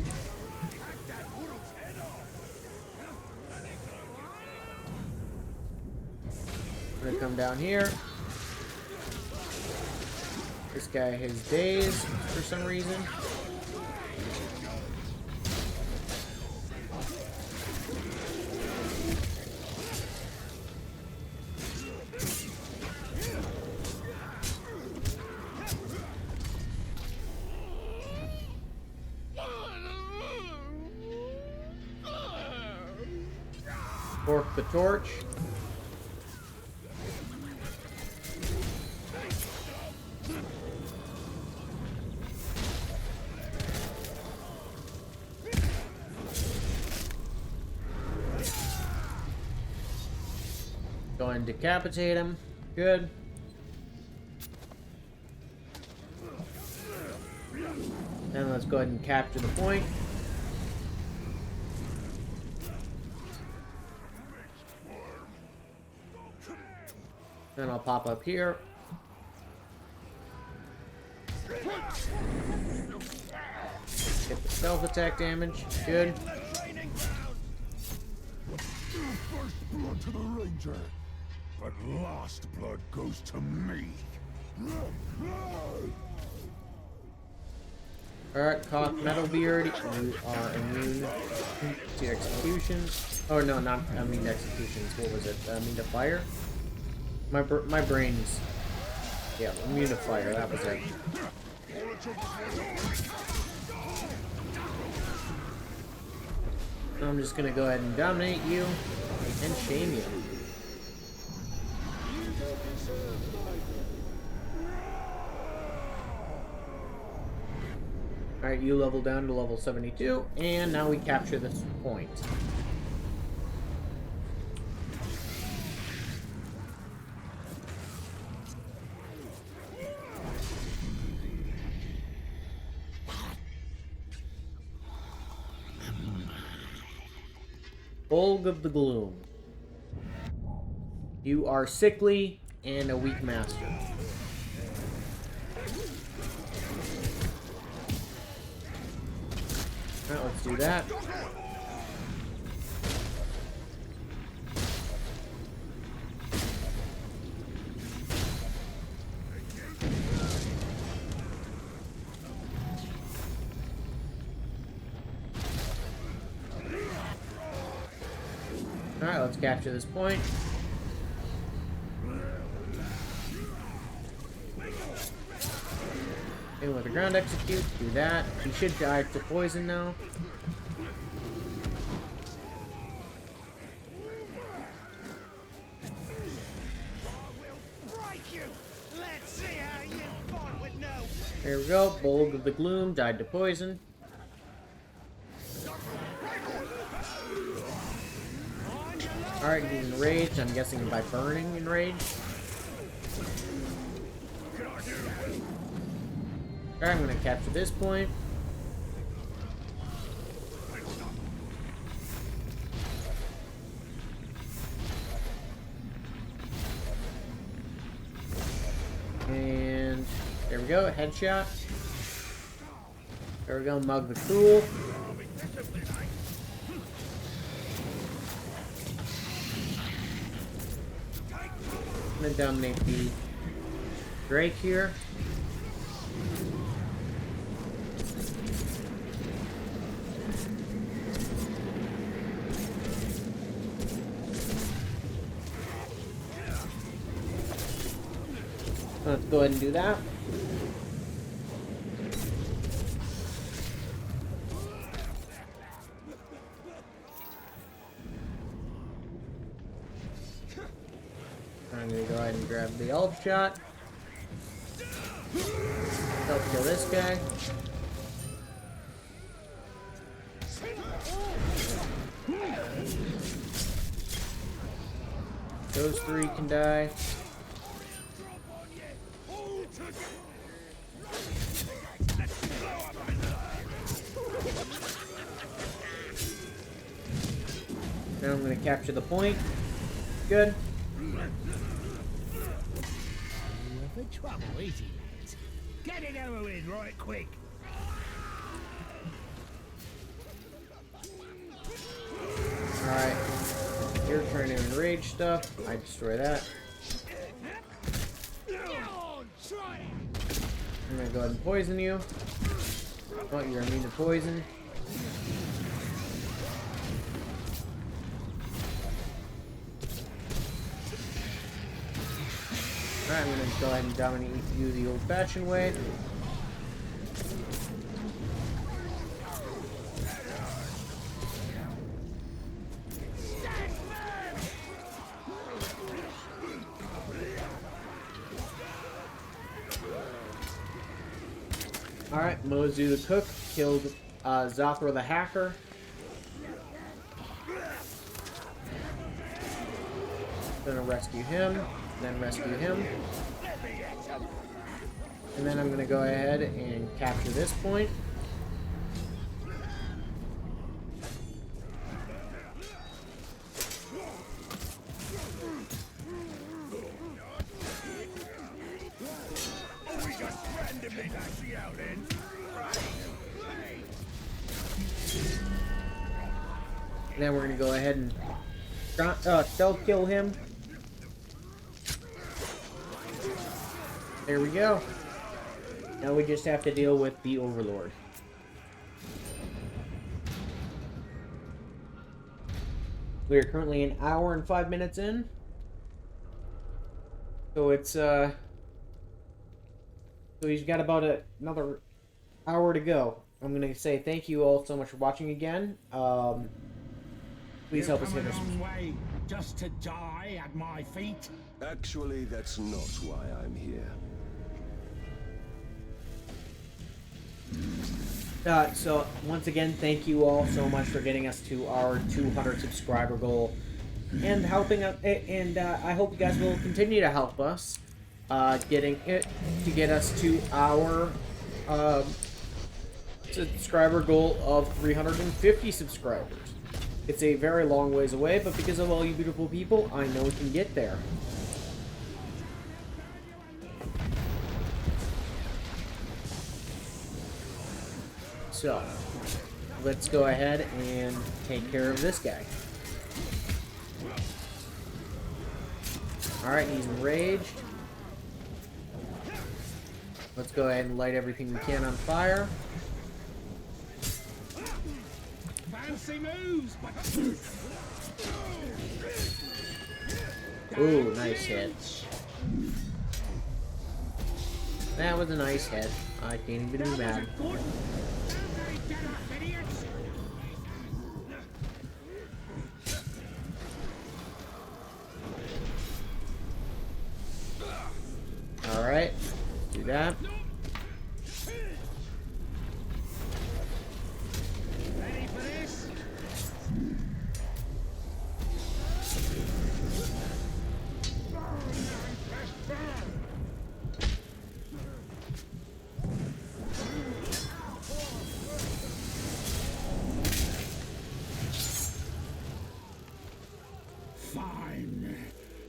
I'm gonna come down here. This guy has days for some reason. Fork the torch. Go and decapitate him. Good. Then let's go ahead and capture the point. Then I'll pop up here. Get the stealth attack damage. Good. First blood to the Ranger, but last blood goes to me. Alright, Cock Metalbeard, you are immune to execution. Oh no, not I mean executions. What was it? Immune to fire. My brain's yeah, immune to fire. That was it. I'm just gonna go ahead and dominate you and shame you. Alright, you level down to level 72, and now we capture this point. Bolg of the Gloom. You are sickly and a weak master. Alright, let's do that. Alright, let's capture this point. And with the ground execute, do that. He should die to poison now. There we go. Bolg of the Gloom died to poison. Alright, he's enraged. I'm guessing by burning enraged. Alright, I'm gonna capture this point. And there we go, headshot. There we go, Mug the Cruel. I'm gonna dominate the Drake here. Let's go ahead and do that. I'm gonna go ahead and grab the elf shot. Help kill this guy. Those three can die. Now I'm going to capture the point. Good. The trouble is, get it over with right quick. Alright. You're trying to enrage stuff. I destroy that. I'm going to go ahead and poison you. Oh, you're immune to poison. Alright, I'm going to go ahead and dominate you the old-fashioned way. Alright, Mozu the Cook killed Zothra the Hacker. Gonna rescue him, then rescue him. And then I'm gonna go ahead and capture this point. Then we're gonna go ahead and stealth kill him. There we go. Now we just have to deal with the Overlord. We are currently an hour and 5 minutes in. So it's, so he's got about another hour to go. I'm going to say thank you all so much for watching again. Please help us hit a us. long way just to die at my feet. Actually, that's not why I'm here. So once again, thank you all so much for getting us to our 200 subscriber goal and helping us. And I hope you guys will continue to help us getting it to get us to our subscriber goal of 350 subscribers. It's a very long ways away, but because of all you beautiful people, I know we can get there. So, let's go ahead and take care of this guy. Alright, he's enraged. Let's go ahead and light everything we can on fire. Fancy moves, Ooh, nice hit. That was a nice hit. I can't even be mad. Alright, do that. Ready for this? Fine.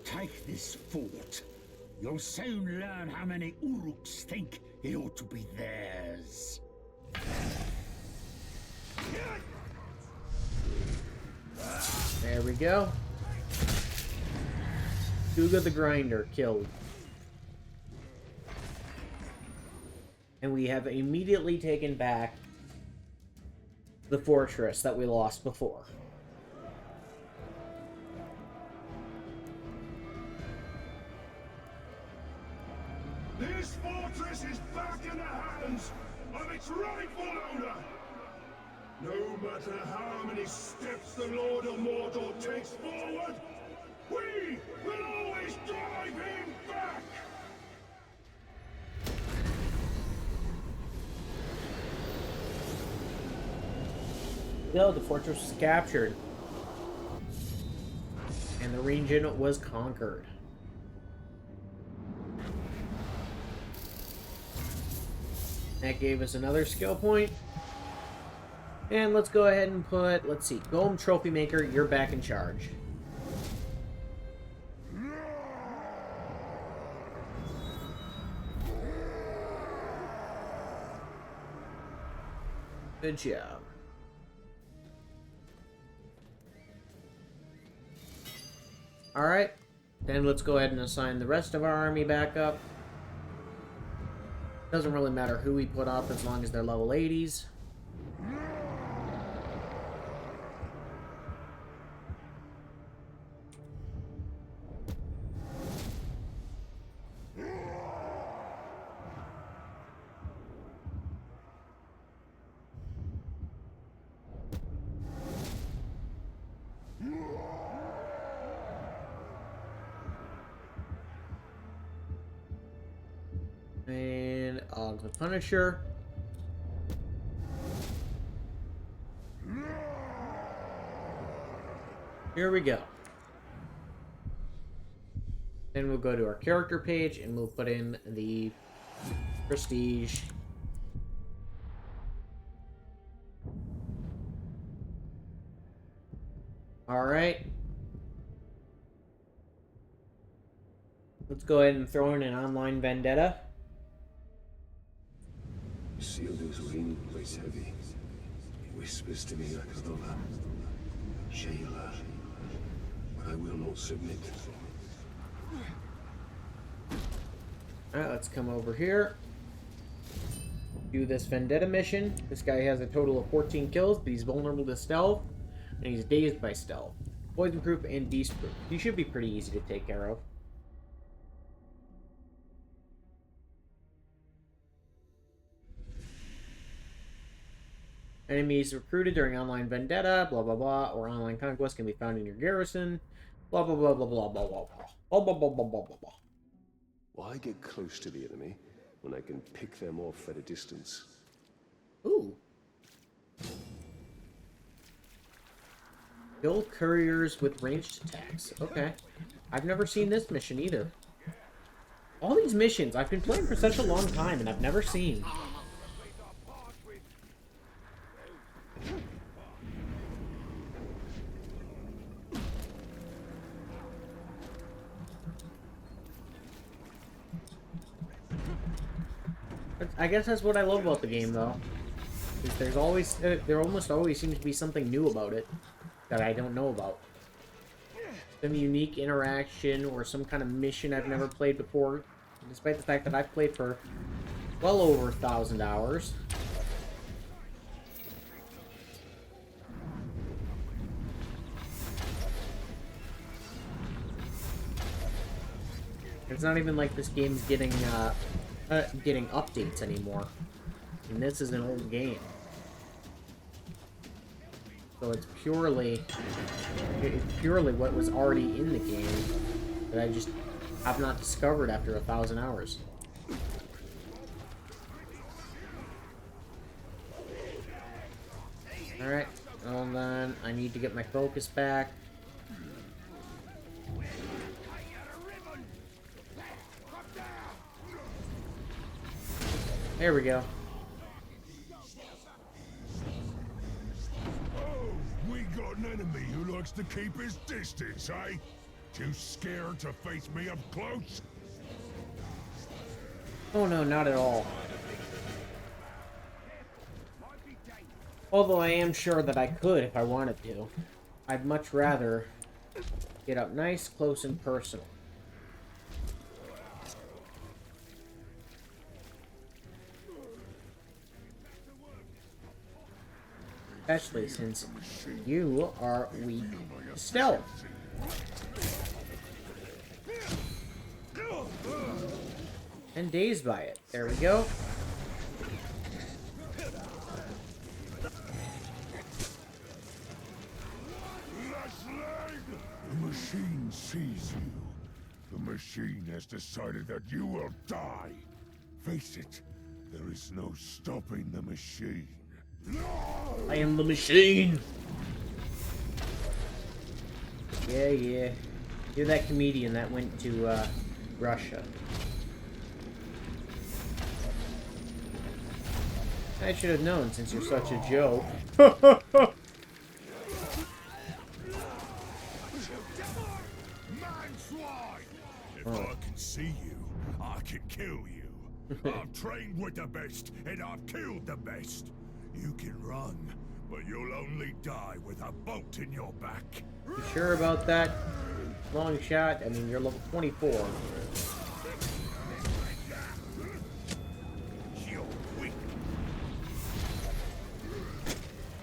Take this fort. You'll soon learn how many Uruks think it ought to be theirs. There we go. Duga the Grinder killed. And we have immediately taken back the fortress that we lost before. This fortress is back in the hands of its rightful owner. No matter how many steps the Lord of Mordor takes forward, we will always drive him back! Still, the fortress was captured. And the region was conquered. That gave us another skill point. And let's go ahead and put, let's see, Golem Trophy Maker, you're back in charge. Good job. Alright, then let's go ahead and assign the rest of our army back up. Doesn't really matter who we put up as long as they're level 80s. And Og the Punisher. Here we go. Then we'll go to our character page and we'll put in the prestige. Alright. Let's go ahead and throw in an online vendetta. Isildur's ring weighs heavy. He whispers to me like a lover. Shayla. But I will not submit. Alright, let's come over here. Do this vendetta mission. This guy has a total of 14 kills, but he's vulnerable to stealth. And he's dazed by stealth. poison proof, and beast proof. You should be pretty easy to take care of. Enemies recruited during online vendetta, blah blah blah, or online conquest can be found in your garrison. Blah blah blah blah blah blah blah blah blah blah blah blah blah blah. Why get close to the enemy when I can pick them off at a distance? Ooh. Kill couriers with ranged attacks. Okay. I've never seen this mission either. All these missions I've been playing for such a long time and I've never seen. I guess that's what I love about the game, though. Is there almost always seems to be something new about it that I don't know about. Some unique interaction or some kind of mission I've never played before, despite the fact that I've played for well over 1,000 hours. It's not even like this game's getting updates anymore. And this is an old game. So it's purely what was already in the game that I just have not discovered after 1,000 hours. Alright, well then, I need to get my focus back. There we go. Oh, we got an enemy who likes to keep his distance, eh? Too scared to face me up close? Oh no, not at all. Although I am sure that I could if I wanted to. I'd much rather get up nice, close, and personal. Especially since you are weak to stealth. And dazed by it. There we go. The machine sees you. The machine has decided that you will die. Face it, there is no stopping the machine. I am the machine. Yeah, yeah. You're that comedian that went to Russia. I should have known since you're such a joke. If I can see you, I can kill you. I've trained with the best, and I've killed the best. You can run, but you'll only die with a bolt in your back. You sure about that? Long shot? I mean, you're level 24. You're weak.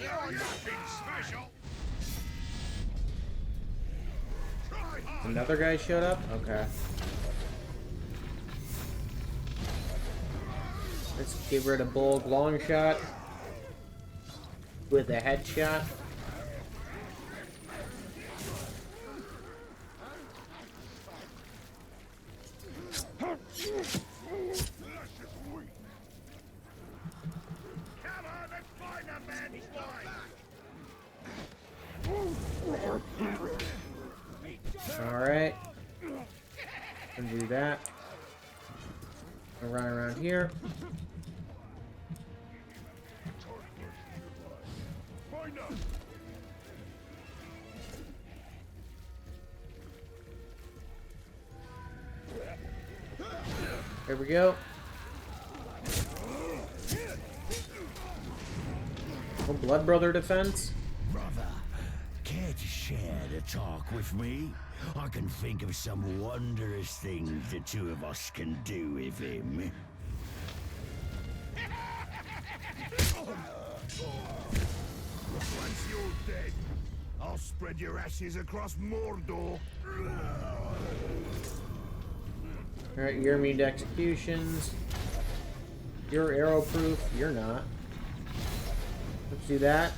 You're nothing special. Another guy showed up? Okay. Let's get rid of Bulk long shot with a headshot. Alright. Can do that. I'll run around here. There we go. Oh, Blood Brother defense. Brother, care to share the talk with me? I can think of some wondrous things the two of us can do with him. Once you're dead, I'll spread your ashes across Mordor. Alright, you're immune to executions. You're arrow proof. You're not. Let's do that.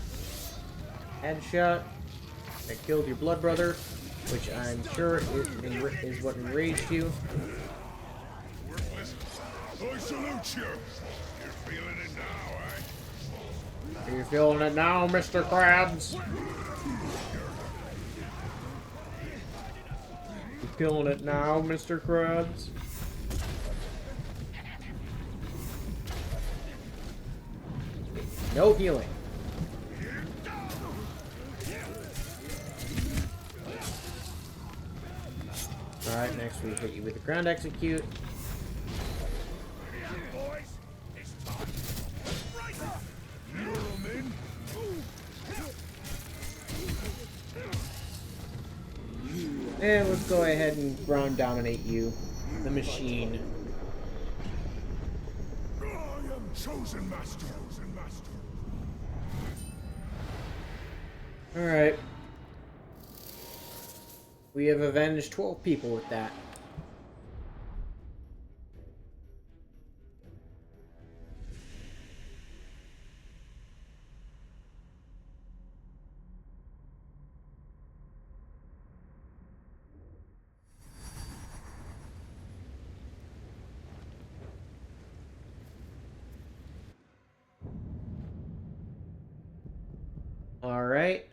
Headshot. That killed your blood brother, which I'm sure is what enraged you. I salute you. You're feeling it now, eh? Are you feeling it now, Mr. Krabs? You feeling it now, Mr. Krabs? No healing. Alright, next we hit you with the ground execute. Boys, it's time. Right. Lure 'em in. And let's go ahead and ground dominate you. The machine. I am chosen master. Chosen master. Alright. We have avenged 12 people with that. Alright.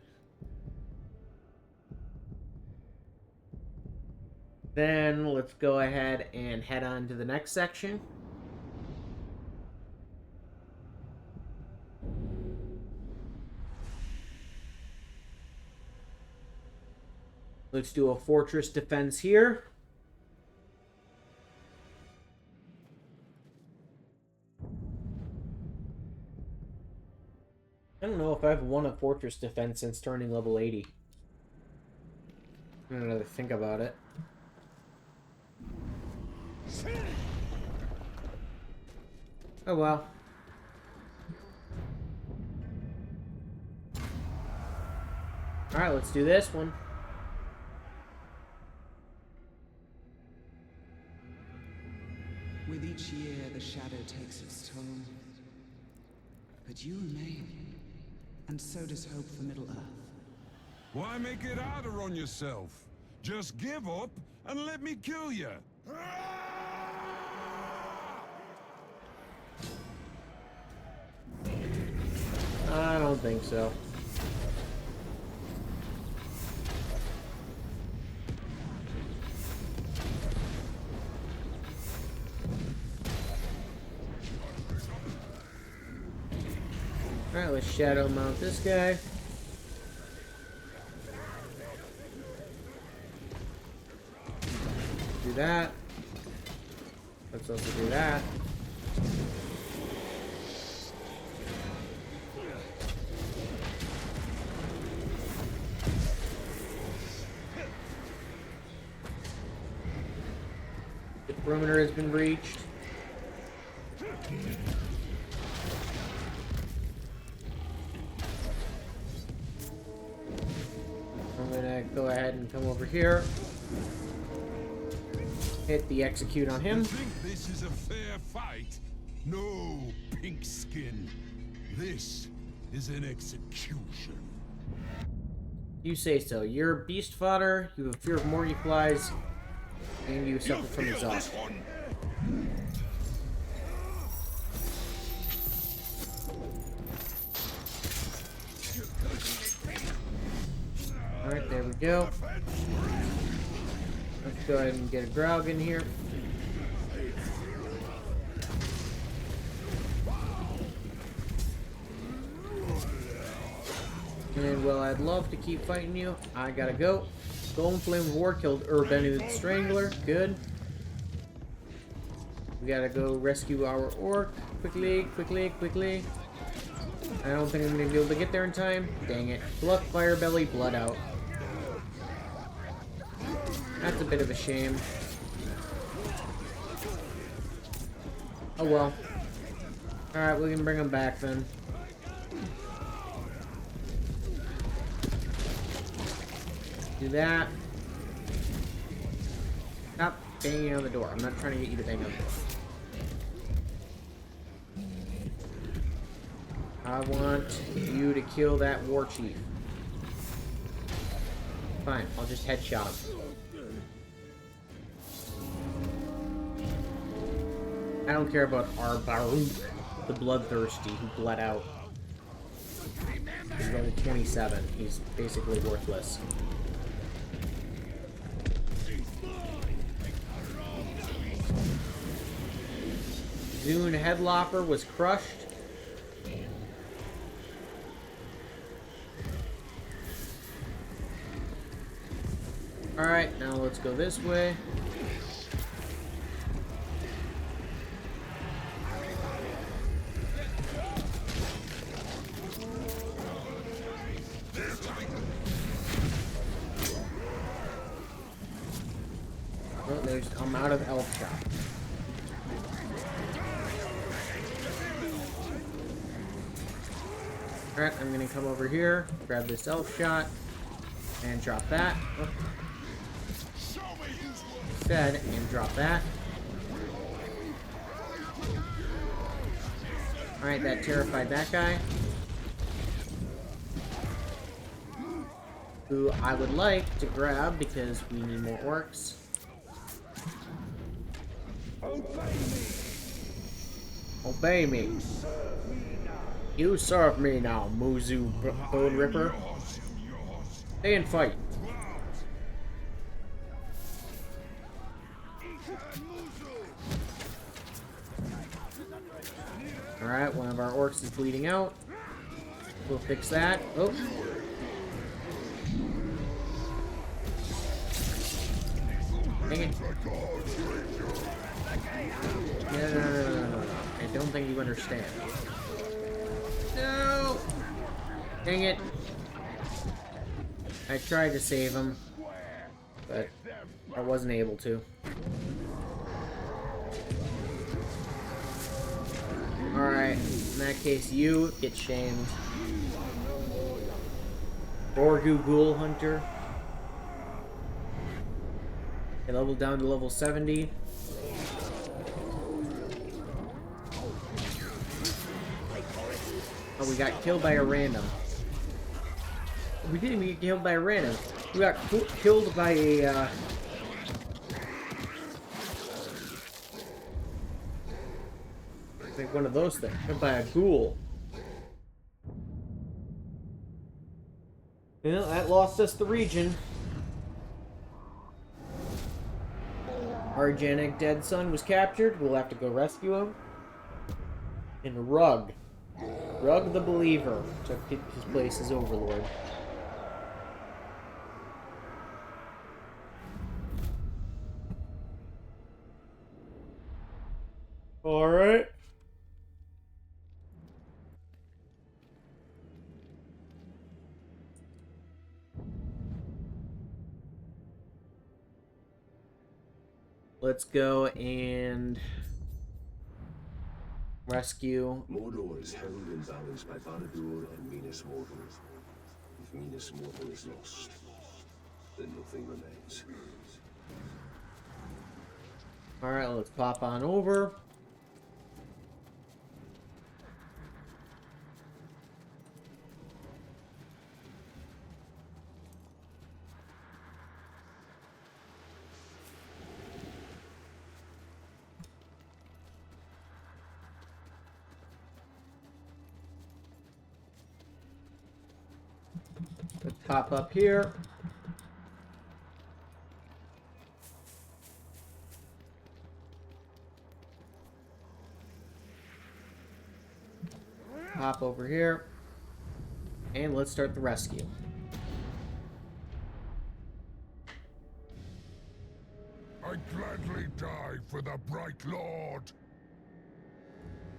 Then let's go ahead and head on to the next section. Let's do a fortress defense here. I don't know if I've won a fortress defense since turning level 80. I don't know to think about it. Oh well. Alright, let's do this one. With each year, the shadow takes its toll. But you remain, and so does hope for Middle-earth. Why make it harder on yourself? Just give up and let me kill you. I don't think so. Alright, let's shadow mount this guy. Do that. Let's also do that. The perimeter has been breached. I'm gonna go ahead and come over here. Hit the execute on him. You think this is a fair fight? No, pink skin. This is an execution. You say so. You're beast fodder, you have fear of Morty flies, and you suffer from exhaustion. Alright, there we go. Let's go ahead and get a Grog in here. And well, I'd love to keep fighting you. I gotta go. Golden Flame of War killed Urbenu the Strangler. Good. We gotta go rescue our orc. Quickly, quickly, quickly. I don't think I'm gonna be able to get there in time. Dang it. Pluck, Fire Belly, blood out. That's a bit of a shame. Oh well. Alright, we can bring him back then. Do that. Stop banging on the door. I'm not trying to get you to bang on the door. I want you to kill that war chief. Fine, I'll just headshot him. I don't care about our Baruch, the bloodthirsty, who bled out. He's only 27. He's basically worthless. Zune Headlopper was crushed. Alright, now let's go this way. Oh, I'm out of elf shot. Alright, I'm gonna come over here, grab this elf shot, and drop that. Oh. Instead, and drop that. Alright, that terrified that guy. Who I would like to grab because we need more orcs. Obey me. You serve me now, Muzu Bone Ripper. Stay and fight. Alright, one of our orcs is bleeding out. We'll fix that. Oh. Dang it. No. I don't think you understand. No! Dang it. I tried to save him, but I wasn't able to. Alright, in that case, you get shamed. Borgu Ghoul Hunter. Get leveled down to level 70. Oh, we got killed by a random. We didn't even get killed by a random. We got killed by a, like one of those things. Killed by a ghoul. Well, that lost us the region. Our Janek dead son was captured. We'll have to go rescue him. And Rug the Believer took his place as Overlord. Alright. Let's go and rescue. Mordor is held in balance by Barad-dûr and Minas Morgul. If Minas Morgul is lost, then nothing remains. Alright, let's pop on over. Let's pop up here. Hop over here. And let's start the rescue. I'd gladly die for the Bright Lord.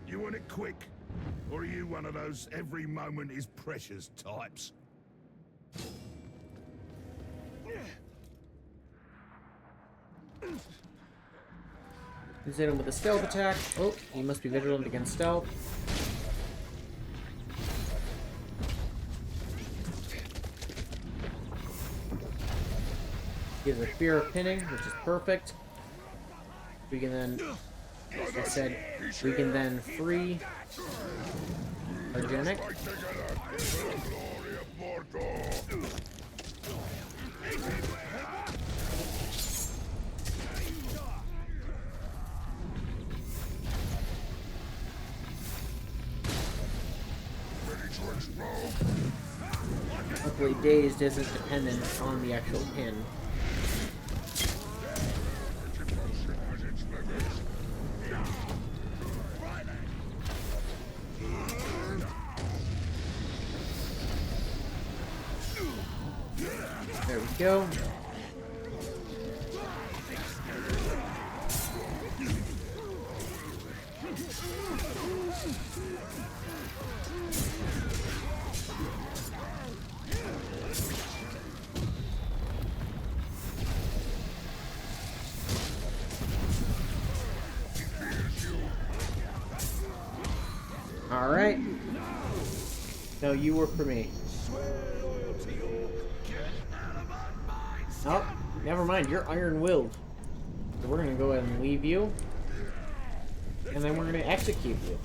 You want it quick? Or are you one of those every moment is precious types? He's hit him with a stealth attack. Oh, he must be vigilant against stealth. Gives a fear of pinning, which is perfect. We can then, like I said, we can then free Argenic. Luckily, Dazed isn't dependent on the actual pin. There we go. All right. No, you work for me. Oh, never mind. You're iron-willed. So we're gonna go ahead and leave you, and then we're gonna execute you.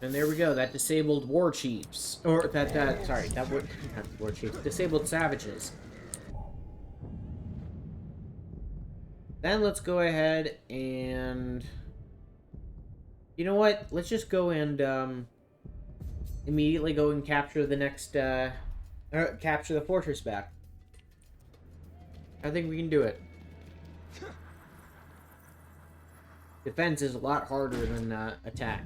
And there we go. That disabled war chiefs, or sorry, that were not war chiefs. Disabled savages. Then let's go ahead and, you know what? Let's just go and immediately go and capture the next capture the fortress back. I think we can do it. Defense is a lot harder than attack.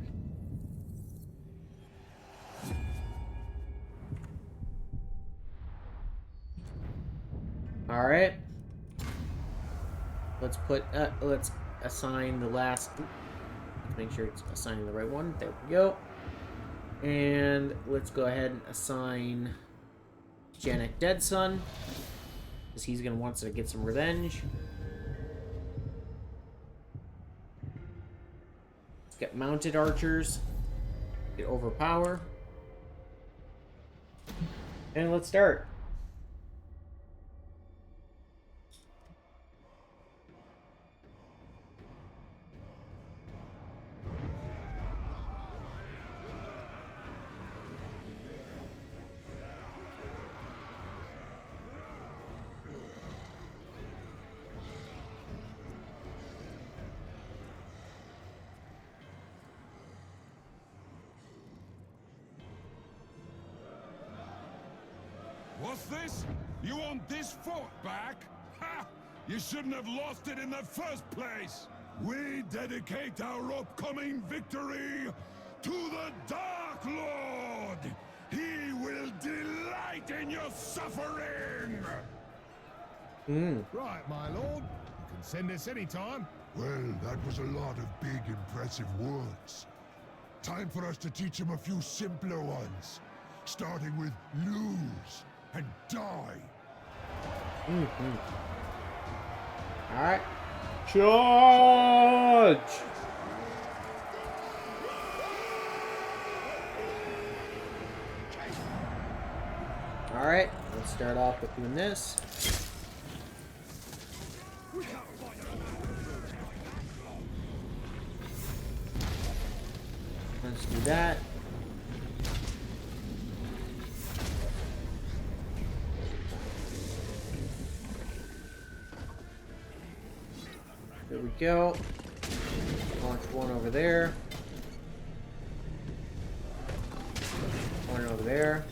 All right. Let's assign the last. Let's make sure it's assigning the right one. There we go. And let's go ahead and assign Janek Dead Son, because he's gonna want to get some revenge. Let's get mounted archers. Get overpower. And let's start. What's this? You want this fort back? Ha! You shouldn't have lost it in the first place! We dedicate our upcoming victory to the Dark Lord! He will delight in your suffering! Right, my lord. You can send us any time. Well, that was a lot of big, impressive words. Time for us to teach him a few simpler ones. Starting with lose and die. Alright. Charge! Alright, let's start off with doing this. Let's do that. There we go. Launch one over there. One over there.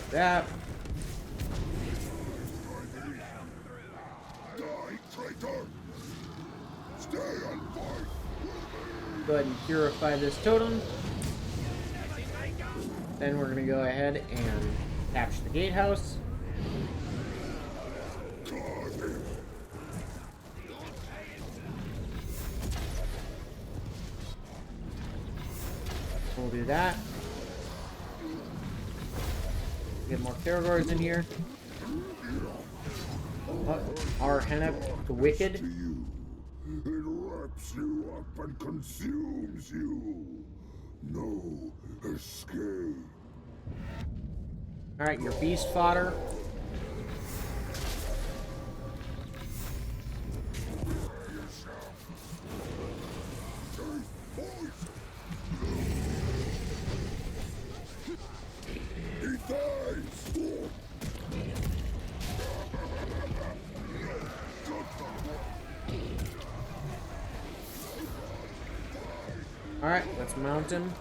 That. Die, traitor! Stay and fight! Go ahead and purify this totem. Then we're going to go ahead and capture the gatehouse. We'll do that. Get more Terror Guards in here. Arhenna the Wicked. To you. It wraps you up and consumes you. No escape. Alright, your beast fodder. He dies. Alright, let's mount him.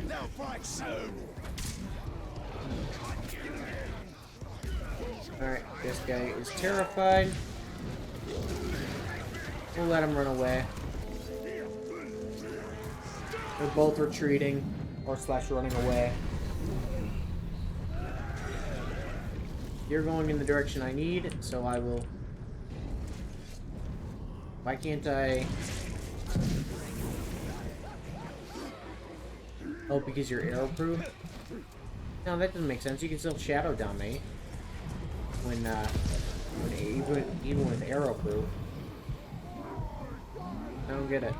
They'll fight soon. Alright, this guy is terrified. We'll let him run away. They're both retreating, or slash running away. You're going in the direction I need, so I will... Why can't I... Oh, because you're arrow-proof? No, that doesn't make sense. You can still shadow dominate. Even with arrow-proof. I don't get it.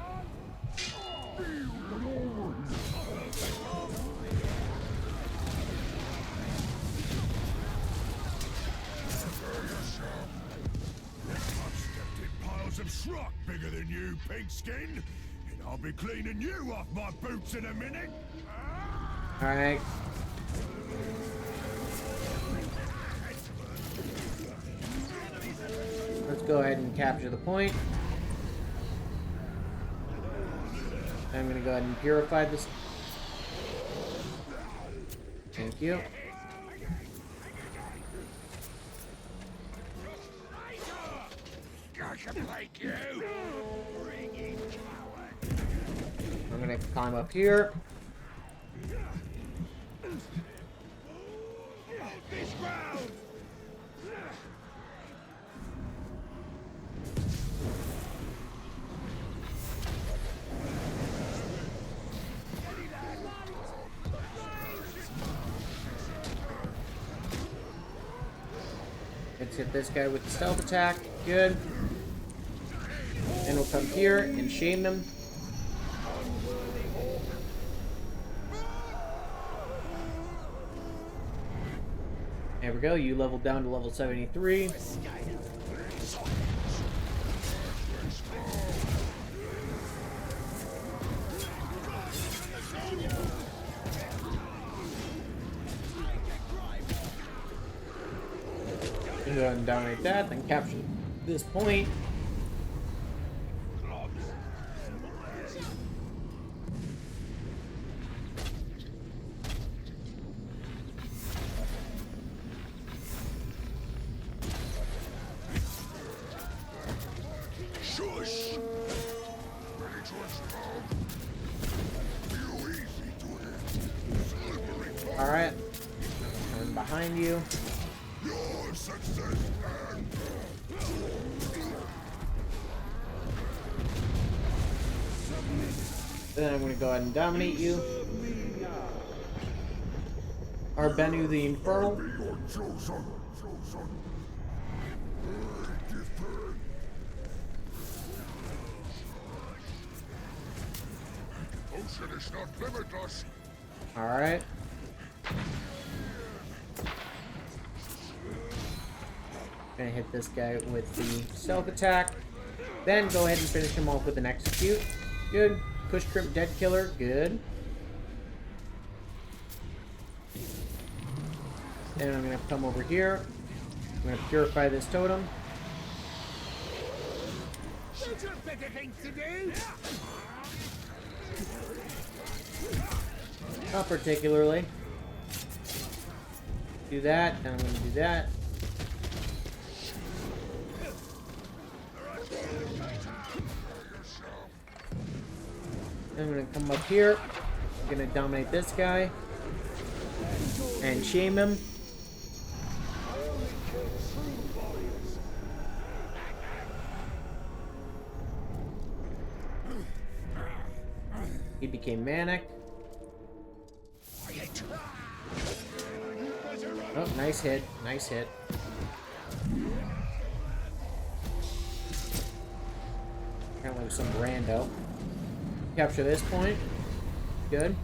Piles of schrock bigger than you, pigskin, and I'll be cleaning you off my boots in a minute. Alright. Let's go ahead and capture the point. I'm gonna go ahead and purify this. Thank you. I can break you. I'm gonna climb up here. This ground. Let's hit this guy with the stealth attack. Good. And we'll come here and shame him. There we go. You leveled down to level 73. Go ahead and dominate that, then capture this point. Shush. Ready to explode. You easy to hit. Slippery. Alright. I'm behind you. Your success and Then I'm going to go ahead and dominate you. Arbenu the Infernal. your chosen. Ocean is not limitless. Alright. Gonna hit this guy with the stealth attack. Then go ahead and finish him off with an execute. Good. Push crimp dead killer. Good. Then I'm gonna come over here. I'm gonna purify this totem. Not particularly. Do that, then I'm gonna do that. Then I'm gonna come up here. I'm gonna dominate this guy. And shame him. He became manic. You better run. Oh, nice hit. Nice hit. Apparently with some rando. Capture this point. Good.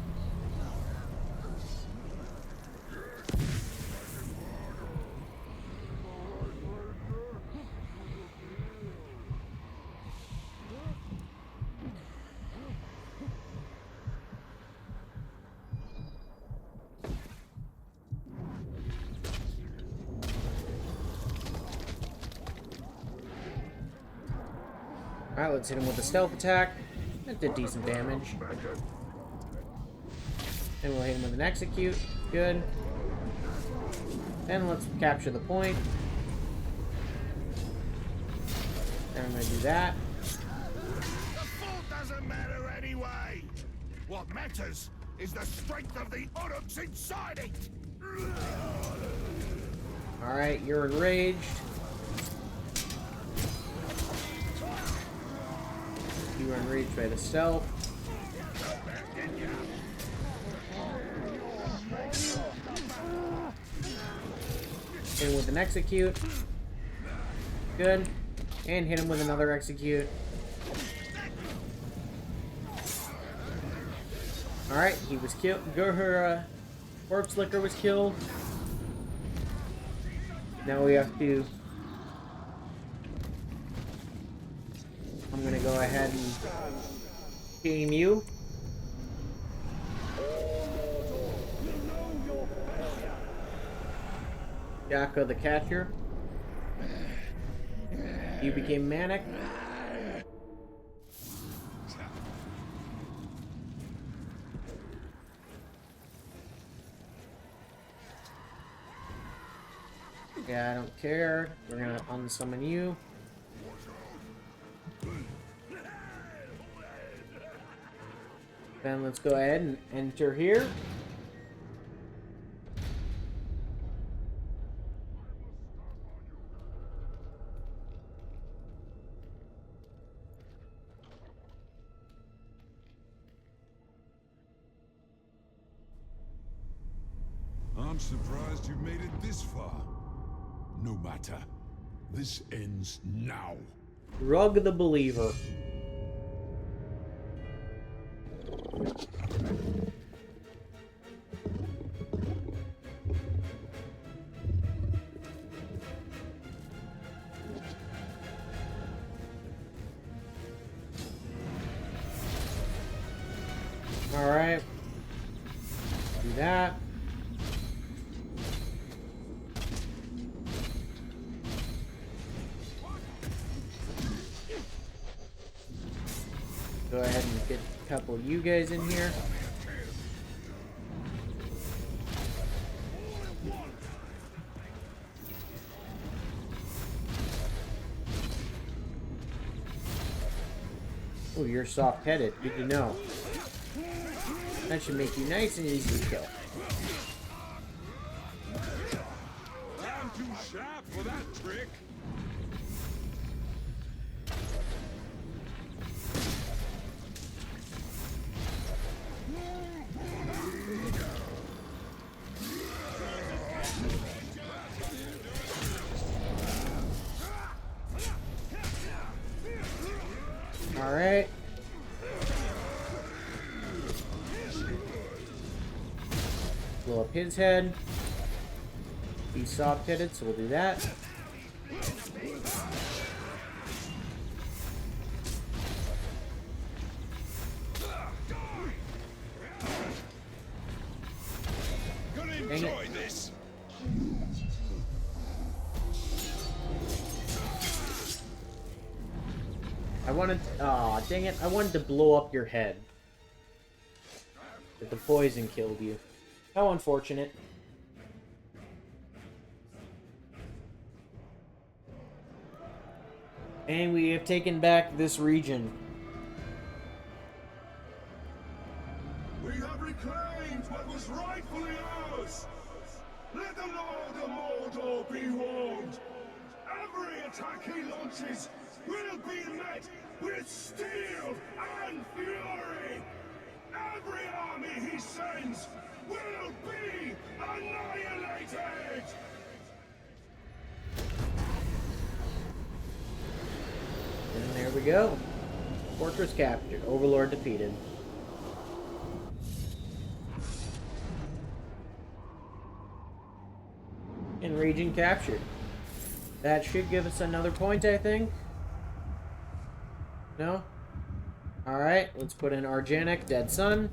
Alright, let's hit him with a stealth attack. That did decent damage. And we'll hit him with an execute. Good. And let's capture the point. And I'm gonna do that. The fault doesn't matter anyway. What matters is the strength of the Uruks inside it. Alright, you're enraged. You were enraged by the stealth. Hit him with an execute. Good. And hit him with another execute. Alright, he was killed. Corpse Licker was killed. Now we have to... I'm gonna go ahead and team you. Yakko the Catcher. You became manic. Yeah, I don't care. We're gonna unsummon you. Then let's go ahead and enter here. I'm surprised you made it this far. No matter. This ends now. Rug the Believer. Alright. Do that. Go ahead and get a couple of you guys in here. Oh, you're soft-headed. Good to know. That should make you nice and easy to kill. I'm too sharp for that trick. Alright. Blow up his head. He's soft-headed, so we'll do that. Gonna Dang enjoy it. this. I wanted... Aw, dang it. I wanted to blow up your head. But the poison killed you. How unfortunate. And we have taken back this region. We have reclaimed what was rightfully ours. Let the Lord of Mordor be warned. Every attack he launches will be met with steel and fury. Every army he sends will be annihilated! And there we go. Fortress captured. Overlord defeated. And region captured. That should give us another point, I think. No? Alright, let's put in Argenic, Dead Sun.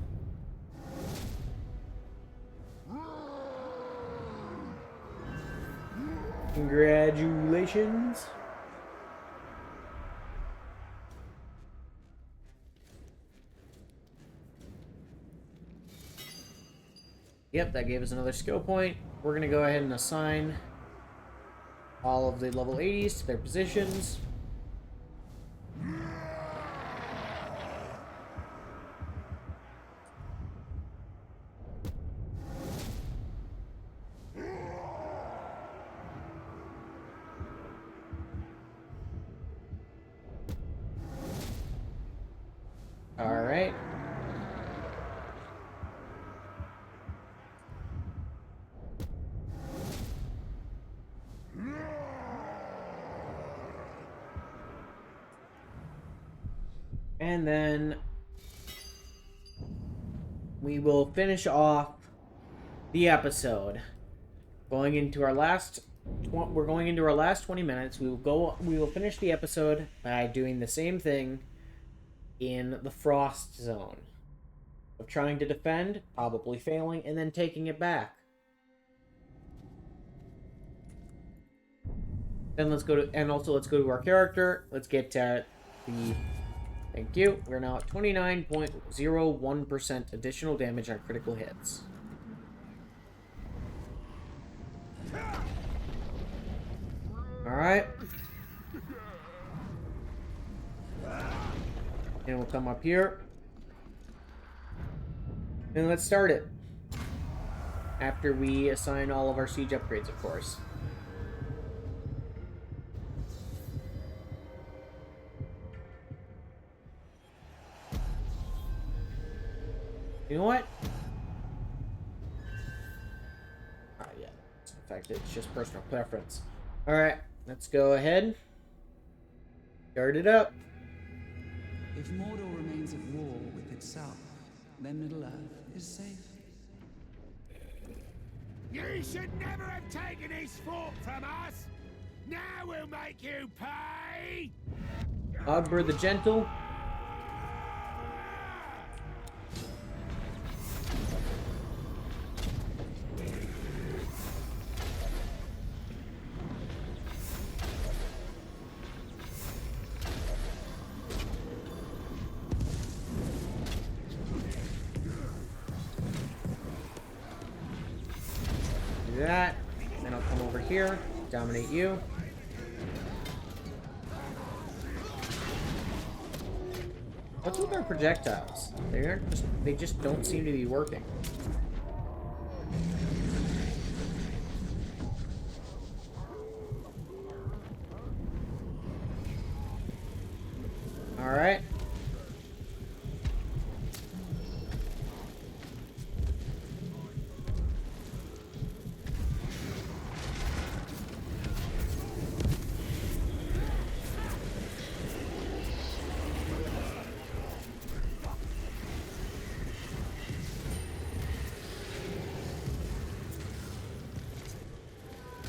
Congratulations. Yep, that gave us another skill point. We're going to go ahead and assign all of the level 80s to their positions. All right. And then we will finish off the episode. Going into our last we're going into our last 20 minutes. We will finish the episode by doing the same thing in the Frost Zone. Of trying to defend, probably failing, and then taking it back. Then let's go to our character. Let's get to the... Thank you. We're now at 29.01% additional damage on critical hits. Alright. And we'll come up here. And let's start it. After we assign all of our siege upgrades, of course. You know what? Yeah. In fact, it's just personal preference. Alright, let's go ahead. Start it up. If Mordor remains at war with itself, then Middle-earth is safe. You should never have taken his fort from us! Now we'll make you pay! Ogbur the Gentle. Do that. Then I'll come over here, dominate you. What's with our projectiles? They just don't seem to be working. All right.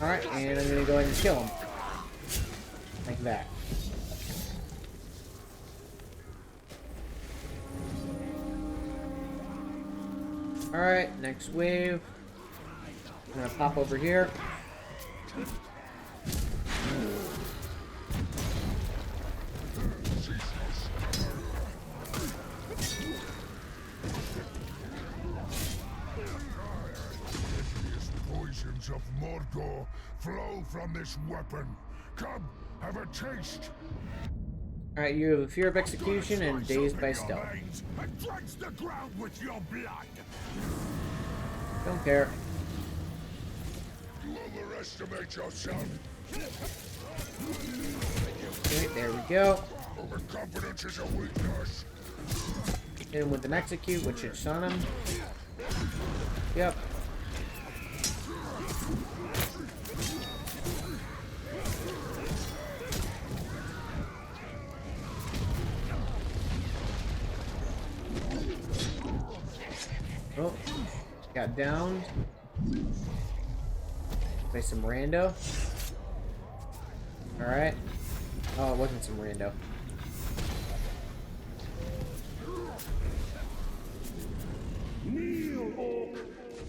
Alright, and I'm gonna go ahead and kill him. Like that. Alright, next wave. I'm gonna pop over here. Of Mordor flow from this weapon. Come, have a taste. Alright, you have a fear of execution and dazed by stealth. And drench the ground with your blood! Don't care. You overestimate yourself. Okay, there we go. Overconfidence is a weakness. Hit him with an execute, which should stun him. Yep. Oh, got downed by some rando. Alright. Oh, it wasn't some rando.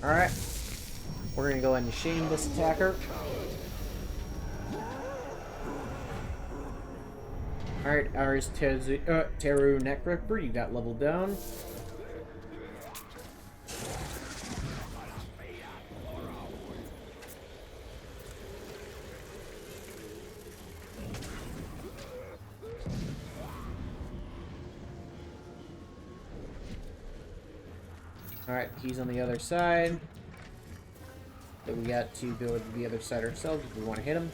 Alright. We're gonna go ahead and shame this attacker. Alright, ours Teru Neckripper, you got leveled down. Alright, he's on the other side. So we got to go to the other side ourselves if we want to hit him.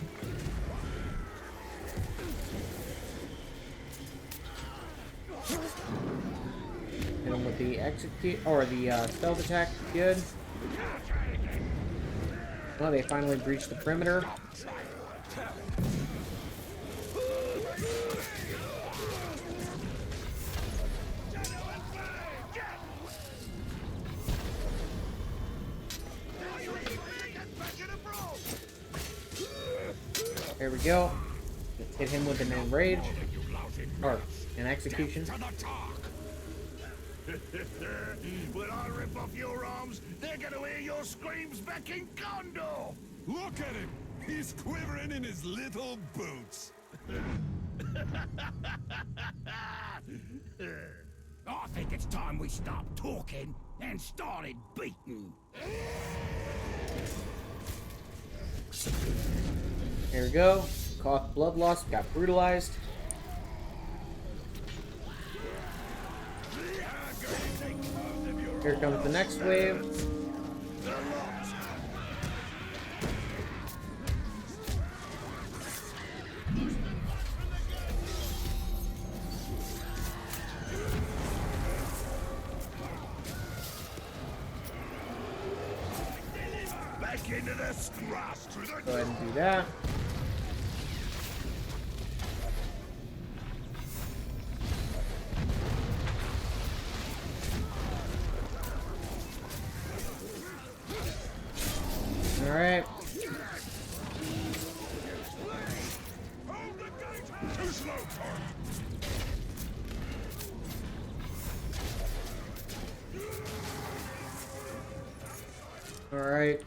Hit him with the execute or the stealth attack. Good. Well, they finally breached the perimeter. There we go. Let's hit him with an enrage. Or an execution. When I rip off your arms, they're gonna hear your screams back in Gondor! Look at him! He's quivering in his little boots. I think it's time we stopped talking and started beating. Here we go. Cough blood loss. Got brutalized. Here comes the next wave. Back into the grass. Go ahead and do that. Alright. Alright.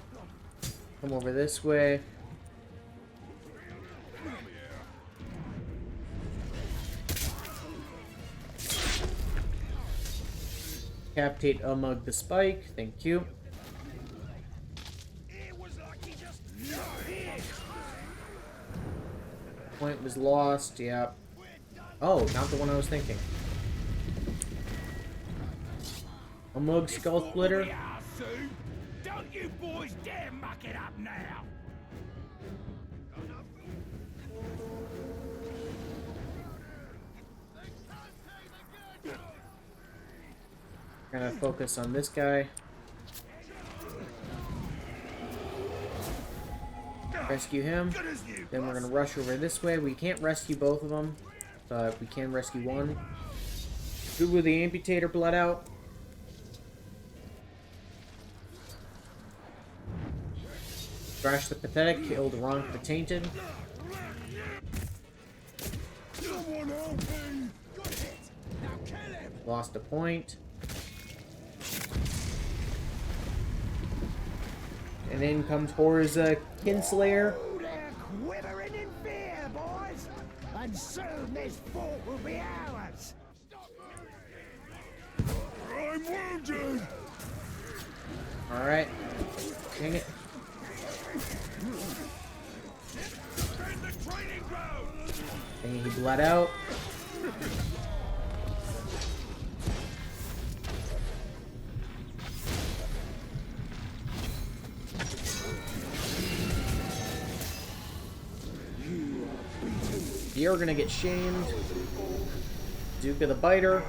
Come over this way. Capitate Umug the Spike. Thank you. Point was lost, yeah. Oh, not the one I was thinking. Umug Skull Splitter. Don't you boys dare muck it up now! Gonna focus on this guy. Rescue him. Then we're gonna rush over this way. We can't rescue both of them, but we can rescue one. Good with the amputator blood out. Thrash the Pathetic, killed Ronk the Tainted. Lost a point. And in comes Horza Kinslayer. They're quivering in fear, boys! And soon this fort will be ours! I'm wounded! Alright. Dang it. Dang it, he bled out. You're gonna get shamed. Duke of the Biter.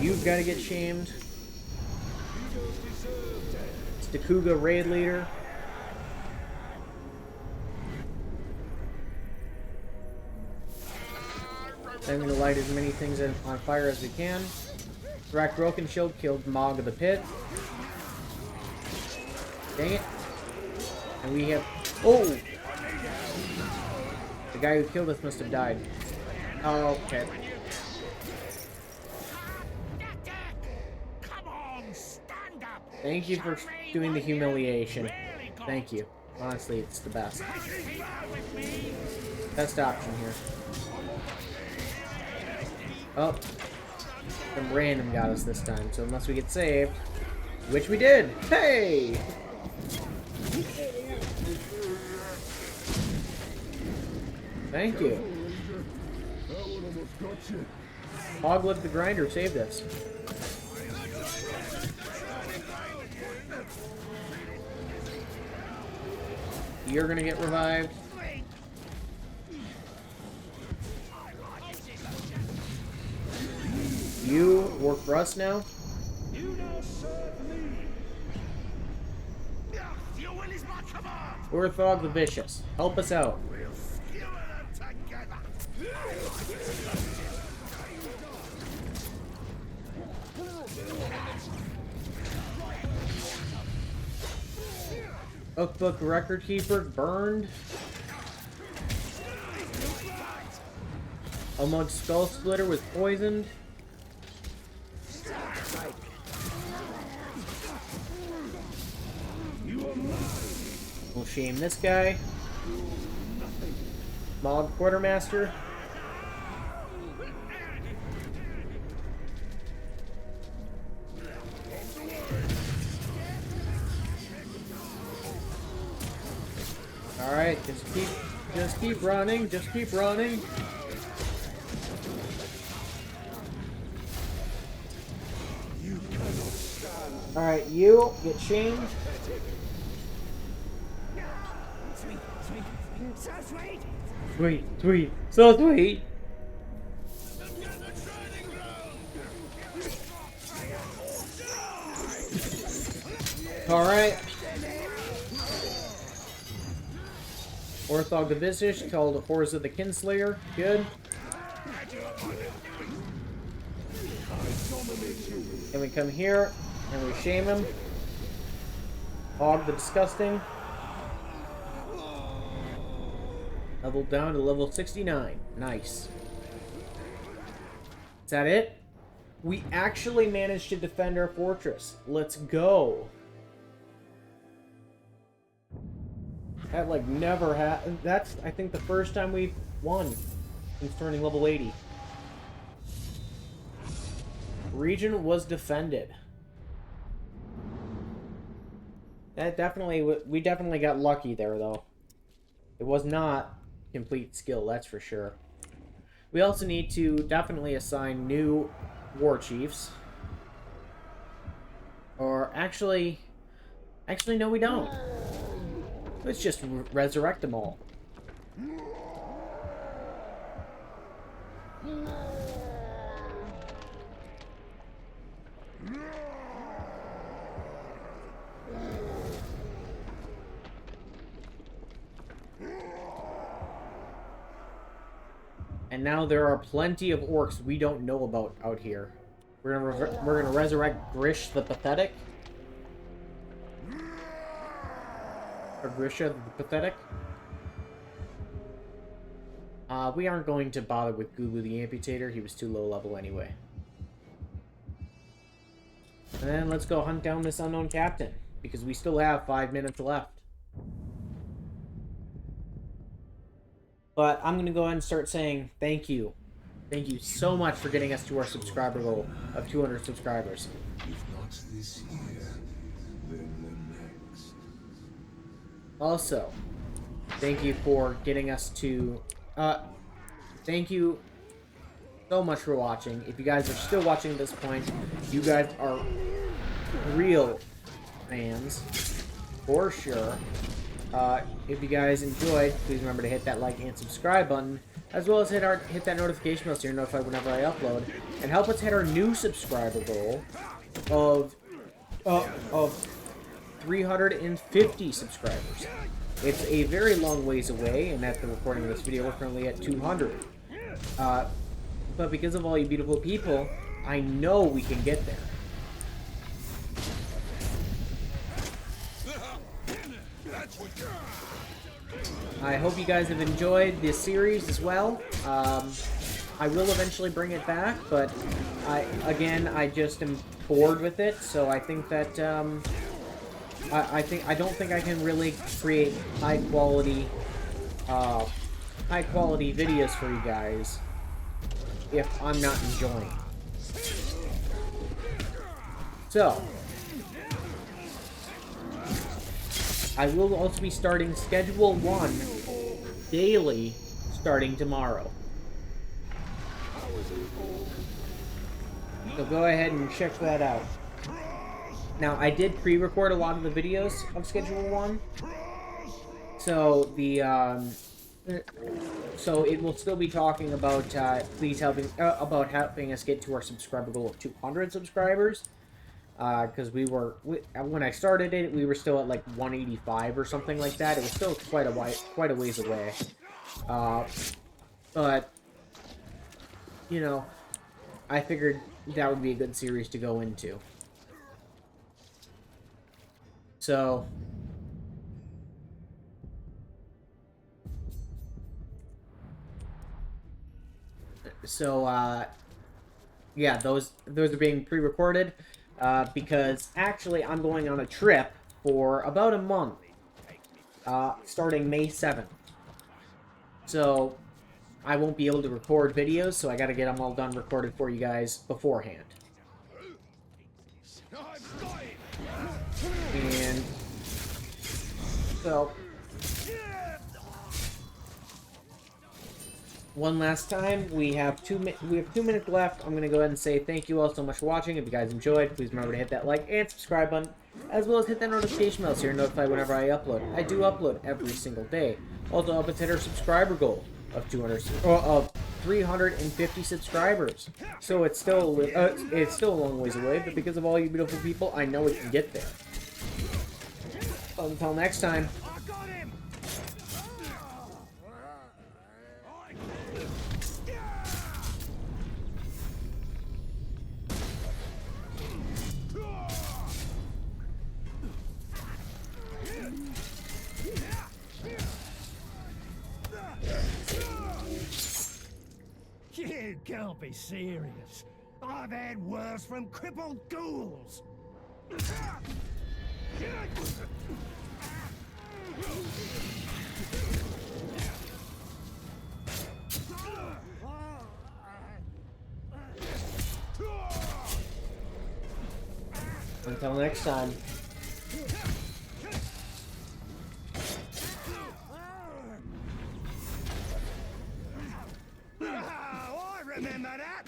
You've got to get shamed. It's the Kuga raid leader. I'm going to light as many things on fire as we can. Thrak Broken Shield killed Mog of the Pit. Dang it. And we have... Oh! The guy who killed us must have died. Oh, okay. Thank you for doing the humiliation. Thank you. Honestly, it's the best. Best option here. Oh. Some random got us this time, so unless we get saved, which we did! Hey! Thank you. Hoglet the Grinder saved us. You're gonna get revived. You work for us now? Urthog the Vicious. Help us out. Oakbook Record Keeper burned. Almud Skull Splitter was poisoned. We'll shame this guy. Mog Quartermaster. Alright, just keep running, just keep running. Alright, you get shamed. Sweet, sweet, so sweet. Alright. Orthog the Vicious called Horza the Kinslayer. Good. And we come here and we shame him. Hog the Disgusting. Level down to level 69. Nice. Is that it? We actually managed to defend our fortress. Let's go. That, like, never happened. That's, I think, the first time we've won since turning level 80. Region was defended. That definitely, we definitely got lucky there, though. It was not complete skill, that's for sure. We also need to definitely assign new war chiefs. Or actually no, we don't. Let's just resurrect them all. And now there are plenty of orcs we don't know about out here. We're gonna resurrect Grish the Pathetic. Or Grisha the Pathetic. We aren't going to bother with Gugu the Amputator. He was too low level anyway. And then let's go hunt down this unknown captain, because we still have 5 minutes left. But I'm going to go ahead and start saying thank you. Thank you so much for getting us to our subscriber goal of 200 subscribers. If not this year, then the next. Also, thank you for getting us to... thank you so much for watching. If you guys are still watching at this point, you guys are real fans, for sure. If you guys enjoyed, please remember to hit that like and subscribe button, as well as hit that notification bell so you're notified whenever I upload, and help us hit our new subscriber goal of 350 subscribers. It's a very long ways away, and at the recording of this video, we're currently at 200. But because of all you beautiful people, I know we can get there. I hope you guys have enjoyed this series as well. I will eventually bring it back, but I just am bored with it, so I think that I don't think I can really create high quality videos for you guys if I'm not enjoying it. So I will also be starting Schedule 1 daily starting tomorrow. So go ahead and check that out. Now, I did pre-record a lot of the videos of Schedule 1. So so it will still be talking about about helping us get to our subscriber goal of 200 subscribers. Because when I started it, we were still at like 185 or something like that. It was still quite a ways away. But you know, I figured that would be a good series to go into. So yeah, those are being pre-recorded. Because actually I'm going on a trip for about a month, starting May 7th. So I won't be able to record videos, so I gotta get them all done recorded for you guys beforehand. And so one last time, we have 2 minutes left. I'm going to go ahead and say thank you all so much for watching. If you guys enjoyed, please remember to hit that like and subscribe button, as well as hit that notification bell so you're notified whenever I upload. I do upload every single day. Also, help us hit our subscriber goal of 350 subscribers. So it's still a long ways away, but because of all you beautiful people, I know we can get there. So until next time. You can't be serious. I've had worse from crippled ghouls. Until next time. I remember that.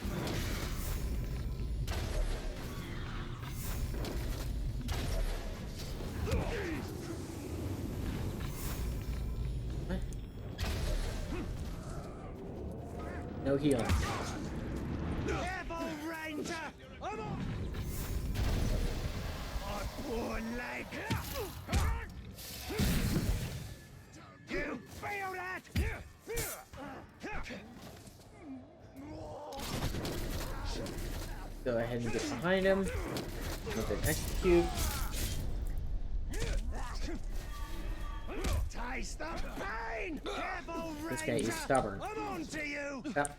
No healing. Careful, Ranger! I'm on! My poor leg! You feel that? Go ahead and get behind him. With an execute. Taste the pain! Careful, Ranger! This guy is stubborn. I'm on to you! Yep.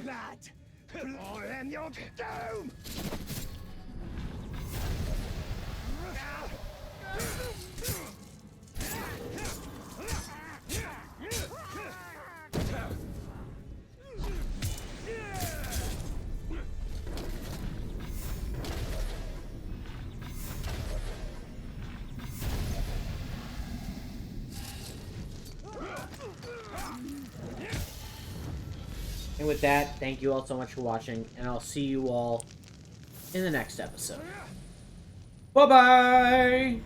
Blood! I am your doom! And with that, thank you all so much for watching, and I'll see you all in the next episode. Bye-bye!